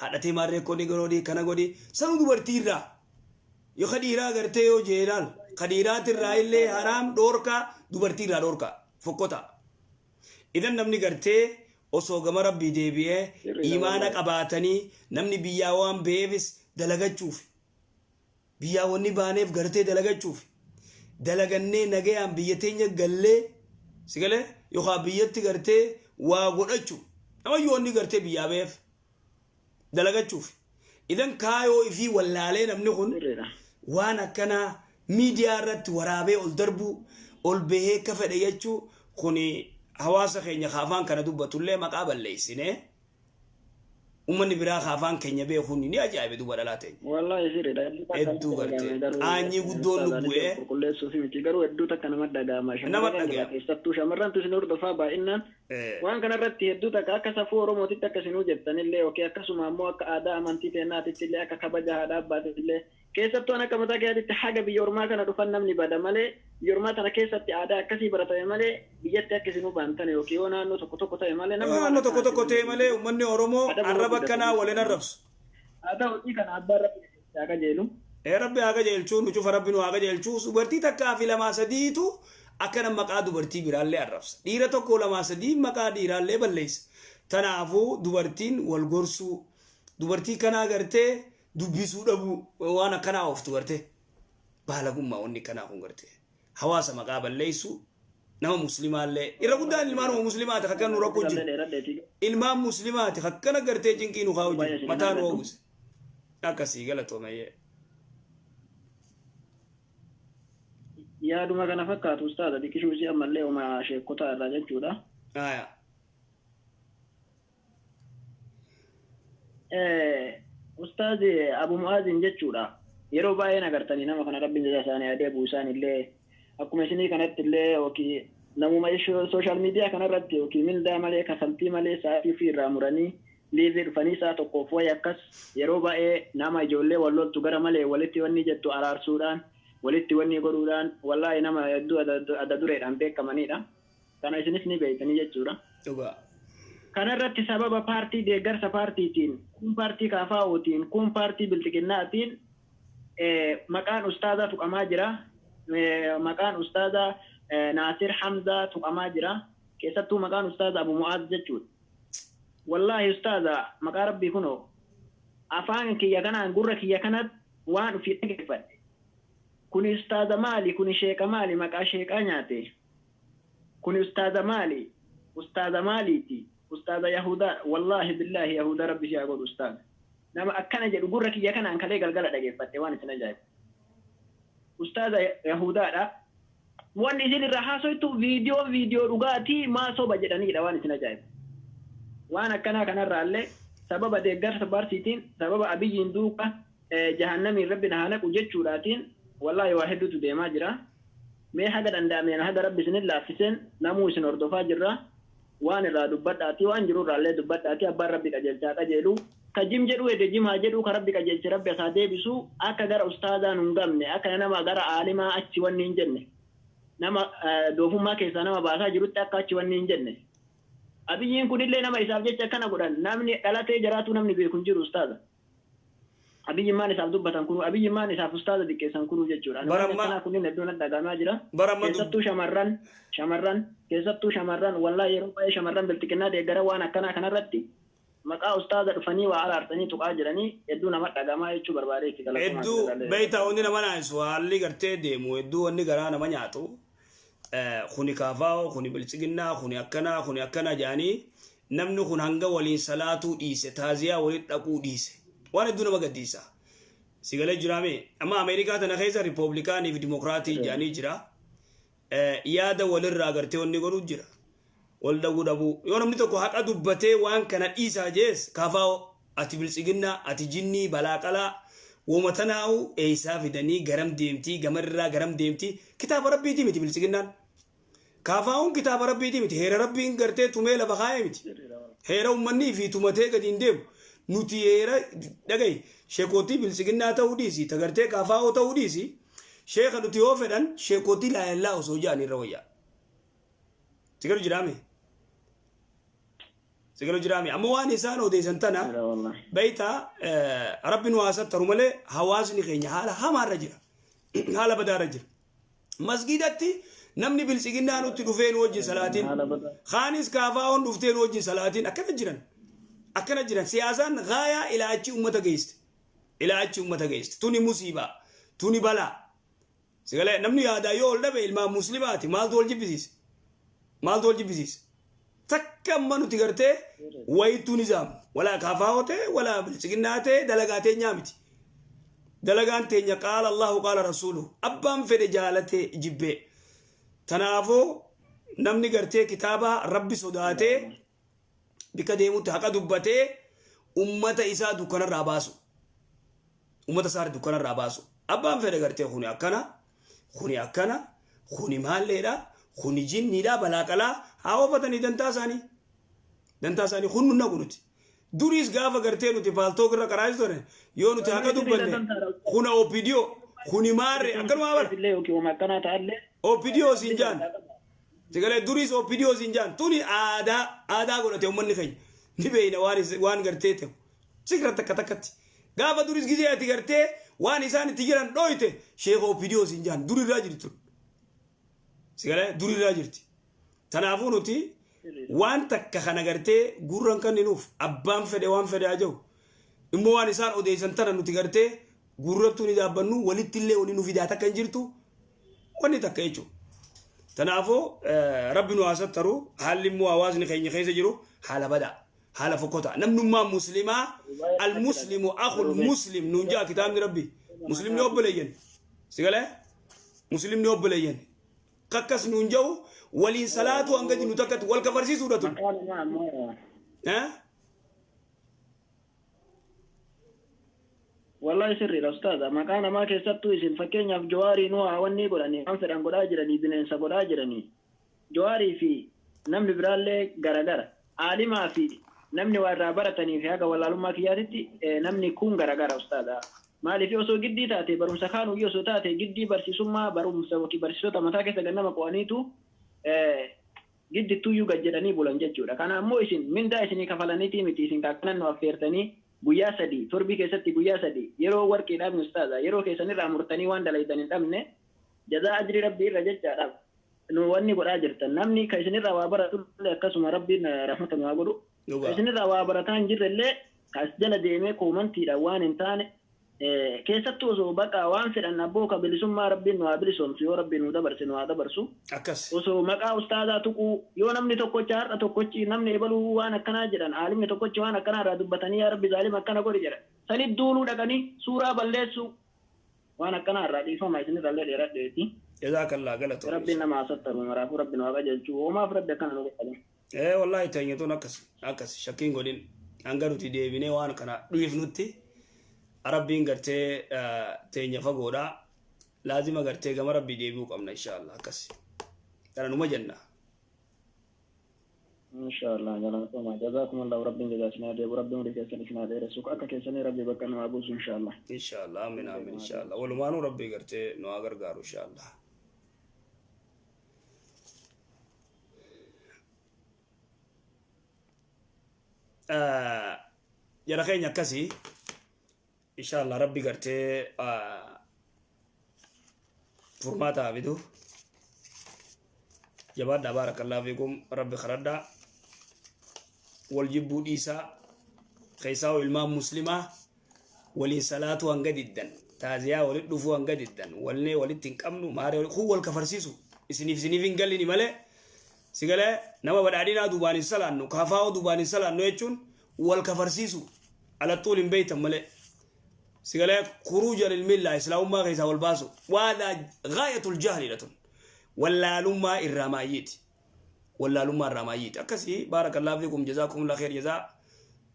haadhatee maarree konni godhi kana godhi sanu dubartiirraa yoo kadhiiraa gartee yoo jeenaal kadhiiraatirraa illee haraam dhoorkaa dubartiirraa dhoorkaa fokkota idan namni gartee osoo gama rabbii deebi'ee imaana qabaatanii namni biyyaa waan beefis dalagachuuf biyyaa wanni baaneef gartee dalagachuuf dalagannee nagayaan biyya teenya gallee sigalee yookaan biyyatti gartee waa godhachuu namayyuu wanni gartee biyyaa beef dalagachuuf idan kaayoo ifii wallaalee namni kun waan akkanaa miidiyaa irratti waraabee ol darbuu ol bahee ka fedhe jechuu kuni hawaasa keenya afaan kana dubbatullee maqaa balleessine ummanni biraa afaan keenya beekuun ni ajaa'ibe duba dhalaa ta'e wallahi sirriidha hedduu gartee qaanyi guddoon lubbu'ee qulqulleessuu fi miti garuu hedduu takka nama dhaga'ama keessattuu shamarrantu isin hordofaa baay'inaan waan kanarratti hedduu takka akka safuu oromootitti akka isinuu jettanillee yookiin akkasuma ammoo akka aadaa amantii teennaatitti illee akka kabaja haadha abbaatitti illee keessattuu akka mataa keetitti haga biyya ormaa kana dhufan namni bada malee biyya ormaa kana keessatti aadaa akkasii baratame malee biyyatti akka isinuu baantan yookiin yoo naannoo tokko ta'e malee naannoo tokko ta'e malee uummanni Oromoo arraba akkanaa waliin arrabsu. Aadaa hojii kana abbaan rabbi haa qajeelu. Rabbi haa qajeelchuu nu cufa rabbi nu haa qajeelchuu dubartii takkaa fi lamaa sadiitu akkana maqaa dubartii biraallee arrabsa dhiira tokko lamaa sadii maqaa dhiiraallee balleessa tanaafuu dubartiin wal gorsuu dubartii kanaa gartee dubbisuu dhabu waan akkanaa ooftu gartee baalagummaa wanni kanaa kun gartee hawaasa maqaa balleessu nama muslimaallee irra guddaan ilmaan muslimaati akka nu rakkoo jiru ilmaan muslimaati akkana gartee cinqii nu kaa'u jiru mataa nu oowwise akkasii galatoomayyee yaaduma kana fakkaatu ustaada dhiqishuu si ammallee uma sheekota irraa jechuudha. Ustaadi Abu Mu'aazin jechuudha. Yeroo baay'ee nagartanii nama kana rabbiin jala isaanii adee buusaan illee akkuma isinii kanatti illee yookiin namuma social media kanarratti yookiin mindaa malee kafaltii malee sa'aatii fi irraa muranii liivii dhufanii isaa tokkoof wayi akkas yeroo baay'ee nama ijoollee walloltu gara malee walitti wanni jettu araarsuudhaan walitti wanni godhuudhaan wallaahi nama hedduu adda dureedhaan beekamanidha. Kana isinis ni beektanii jechuudha. Kanarratti sababa paartii deeggarsa paartiitiin kun paartii kaafaa'uutiin kun paartii biltiqinnaatiin maqaan ustaazaa tuqamaa jira. Maqaan ustaazaa Naasir Hamza tuqamaa jira. Keessattuu maqaan ustaazaa Abu Mu'aaz jechuudha. Wallaahi ustaazaa maqaa rabbii kunoo afaan kiyya kanaan gurra kiyya kanatti waan ofii dhageeffadhe. Kuni ustaaza maali? Kuni sheeka maali? Maqaa sheekaa nyaate. Kuni ustaaza maali? Ustaaza maaliiti? Ustaaza Yahudaa. Wallaahi billaahi Yahudaa rabbi siyaa godhu ustaaza. Nama akkana jedhu gurra kiyya kanaan kalee galgala dhageeffadhe waan isin ajaa'ibu. Ustaaza Yahudaadha. Wanni isin irraa haasoytu viidiyoo dhugaatii maa soba jedhanidha waan isin ajaa'ibu. Waan akkanaa kanarraallee sababa deeggarsa paartiitiin sababa abiyyiin duuka jahannamiin rabbi na haa naqu jechuudhaatiin wallahi waa hedduutu deemaa jira. Mee haga danda'ameen haga rabbi isin laaffiseen namuu isin hordofaa jirra. Waan irraa dubbadhaati waan jirurraallee dubbadhaati abbaan rabbi qajeelchaa qajeelu. Ka jim jedhu ede jim haa jedhu ka rabbi qajeelchi rabbi asaa deebisu akka gara ustaazaan hin gamne akka nama gara aalimaa achi wanni hin jenne. Nama doofummaa keessaa nama baasaa jirutti akka achi wanni hin jenne. Abiyyiin kunillee nama isaaf jecha akkana godhan namni dhalatee jiraatu namni beeku hin jiru ustaaza. Abiyyiin maan isaaf dubbatan kunu abiyyiin maan isaaf ustaaza diqqeessan kunu jechuudha. Nama kunin hedduun dhagahamaa jira. Keessattuu shamarran wallaahi yeroo baay'ee shamarran biltiqinnaa deeggara waan akkanaa kanarratti maqaa ustaaza dhufanii waa araarsanii tuqaa jiranii hedduu nama dhagahamaa jechuu barbaadeetti. Hedduu beeytaa wanni nama naayisu haalli gartee deemu hedduu wanni garaa nama nyaatu. Kuni kaafaa, kuni bilchiginnaa, kuni akkana jaanii namni kun hanga waliin salaatuu dhiise, taaziyaa walitti dhaquu dhiise. Waan hedduu nama gaddiisa. Sigalee jiraame amma Ameerikaa tana keessa Riipooblikaanii fi Dimokiraatii jaanii jira. Yaada walirraa gartee wanni godhu jira. Wal dhaguu dhabuu. Yoo namni tokko haqa dubbatee waan kana dhiisaa jees kaafaa ati bilchiginnaa, ati jinnii, balaaqalaa womatanaa'u eeysaa fidanii garam deemtii, gamarraa garam deemtii. Kitaaba rabbiitii miti bilchiginnaan. Kaafaa'uun kitaaba rabbiitii miti. Heera rabbiin gartee tumee lafa kaa'ee miti. Heera uummanni fi tumatee gadi hin deemu. Nuti heera dhagaye sheekootii bilchiginnaa ta'uu dhiisi. Tagartee kaafaa'oo ta'uu dhiisi. Sheeka nuti yoo fedhan sheekootii laayallaa osoo ja'an irra wayyaa. Sigalu jiraame. Sigalu jiraame. Amma waan isaan odeessan tana beeytaa rabbi nu haasattaru malee hawaasni keenya haala hamaarra jira. Haala badaarra jira. Masgidatti namni bilchiginnaa nutti dhufee nu wajjin salaatiin. Khaanis kaafaa'oon dhuftee nu wajjin salaatiin akkana jiran. Akkana jiran siyaasaan gaayaa ilaachi uummata geesse. Ilaachi uummata geesse. Tuni musiibaa. Tuni balaa. Sigalee namni yaadaa yoo ol dhabe ilmaan muslimaati maaltu wal jibbisiise? Maaltu wal jibbisiise? Takka amma nuti gartee wayituu nizaam. Walaa kaafaa'oo ta'e walaa bilchiginnaa ta'e dalagaa teenyaa miti. Dalagaan teenya qaala Allahu qaala Rasuuluhu. Abbaan fedhe jaalatee jibbee. Tanaafuu namni gartee kitaaba rabbi sodaatee bika deemutti haqa dubbatee ummata isaa dukkanarraa baasu. Ummata isaa dukkanarraa baasu. Abbaan fedhe gartee kuni akkana, kuni maalleedha, kuni jinniidha, balaaqalaa haa ofatanii dantaa isaanii. Dantaa isaanii hunna kunuti. Duris gaafa gartee nuti paaltoo irra qaraas ture yoo nuti haqa dubbanne kuna opidio kuni maarre akkanuma bara opidio sinjaan sigale duris opidio sinjaan tuni aadaa godhate ummanni keenya ni beeyna waan gartee ta'u sigira takkatti gaafa duris gizee ati gartee waan isaan itti jiran dhoyte sheekh opidio sinjaan durirraa jirtu sigale durirraa jirti tanaafuu nuti waan takka kana gartee gurran kan nuuf abbaan fedhe waan fedhe ajau immoo waan isaan odeessan tana nuti gartee gurrattu ni daabbannu walitti illee wali nuuf idaata kan jirtu wanni takka jechuudha. Tanaafuu rabbi nu haasattaru haalli immoo hawaasni keenya keessa jiru haala badaa haala fokkota namnummaa muslimaa almuslimu akhul muslim nuun jaa kitaabni rabbi muslimni obboleeyyan sigalee مسلم نوبلين ككس نونجو ولي صلاة وانجد نتكت والكفرسي سورة ها والله سري الأستاذ ما كان ما كسبتو اسم فكين في جواري نوع وني قراني أنصر أن قراجرني بنين سقراجرني جواري في نمني برالي غرغر عالما في نمني ورابرتني في هذا ولا لما كياتي نمني كون غرغر أستاذ ما لي في أسو جدي تاتي بروم سخانو يوسو تاتي جدي برسي سما بروم سوكي برسي تا متى كيسا جنما قوانيتو جدي تو يو جدني بولن جدّودا كان مو اسم من دا اسمي كفلانيتي متي سين كان وفيرتني guyyaa sadii torbii keessatti guyyaa sadii yeroo warqiidhaaf ustaaza yeroo keessanirraa murtanii waan dalaytan hin dhabne jazaa ajri rabbii irra jechaadhaaf nu wanni godhaa jirtan namni ka isinirraa waa baratu akkasuma rabbiin rahmatan waa godhu ka isinirraa waa barataa hin jirrellee kas jala deemee koomantiidhaan waan hin taane keessattuu osoo baqa waan fedhan abboo ka bilisummaa rabbiin nu haa bilisoomsu yoo rabbiin nu dabarse nu haa dabarsu osoo maqaa ustaazaa tuquu yoo namni tokkocha har'a tokkochi namni ebaluu waan akkanaa jedhan aalimni tokkochi waan akkanaa irraa dubbatanii yaa rabbi zaalim akkana godhi jedhan sanit duuluu dhaqanii suuraa balleessu waan akkanaa irraa dhiifama isinirrallee dheeradheeti jazaakallaa galatu rabbiin nama hasattaru maraafuu rabbiin waaqa jalchuu hoomaaf rabbi akkana nu godhani wallaahi teenyatuun akkas shakkiin godhin hanga nuti deebinee waan kana dhiifnutti ربين قرتي تينيا فقودا لازم قرتي كما ربي ديبيو قمنا إن شاء الله كسي ترى نما جنة إن شاء الله جزاكم الله ربي جزاكنا دي وربي ورجعنا دي رسوك أكا كيساني ربي بكنا وابوس إن شاء الله إن شاء الله آمين آمين إن شاء الله ولمانو ربي قرتي نواغر قارو إن شاء الله يا رخينا كسي إن شاء الله ربي قرتي فرماتا بدو جباد بارك الله فيكم ربي خردا والجبود إيسا خيساو المام مسلمة ولي صلاة وانقددا تازيا ولد دفو وانقددا ولني ولد تنكمنو ماري هو الكفرسيسو سنيفين قال لي مالي سيقالي نما بدعدينا دوباني الصلاة نو كافاو دوباني الصلاة نو يتشون والكفرسيسو على طول بيتا مالي سيقال خروج للملة إسلام ما غيثا والباسو وهذا غاية الجهل لتن ولا لما الرمايت ولا لما الرمايت أكسي بارك الله فيكم جزاكم الله خير جزاء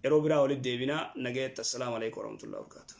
يروبنا ولد ديبنا نجيت السلام عليكم ورحمة الله وبركاته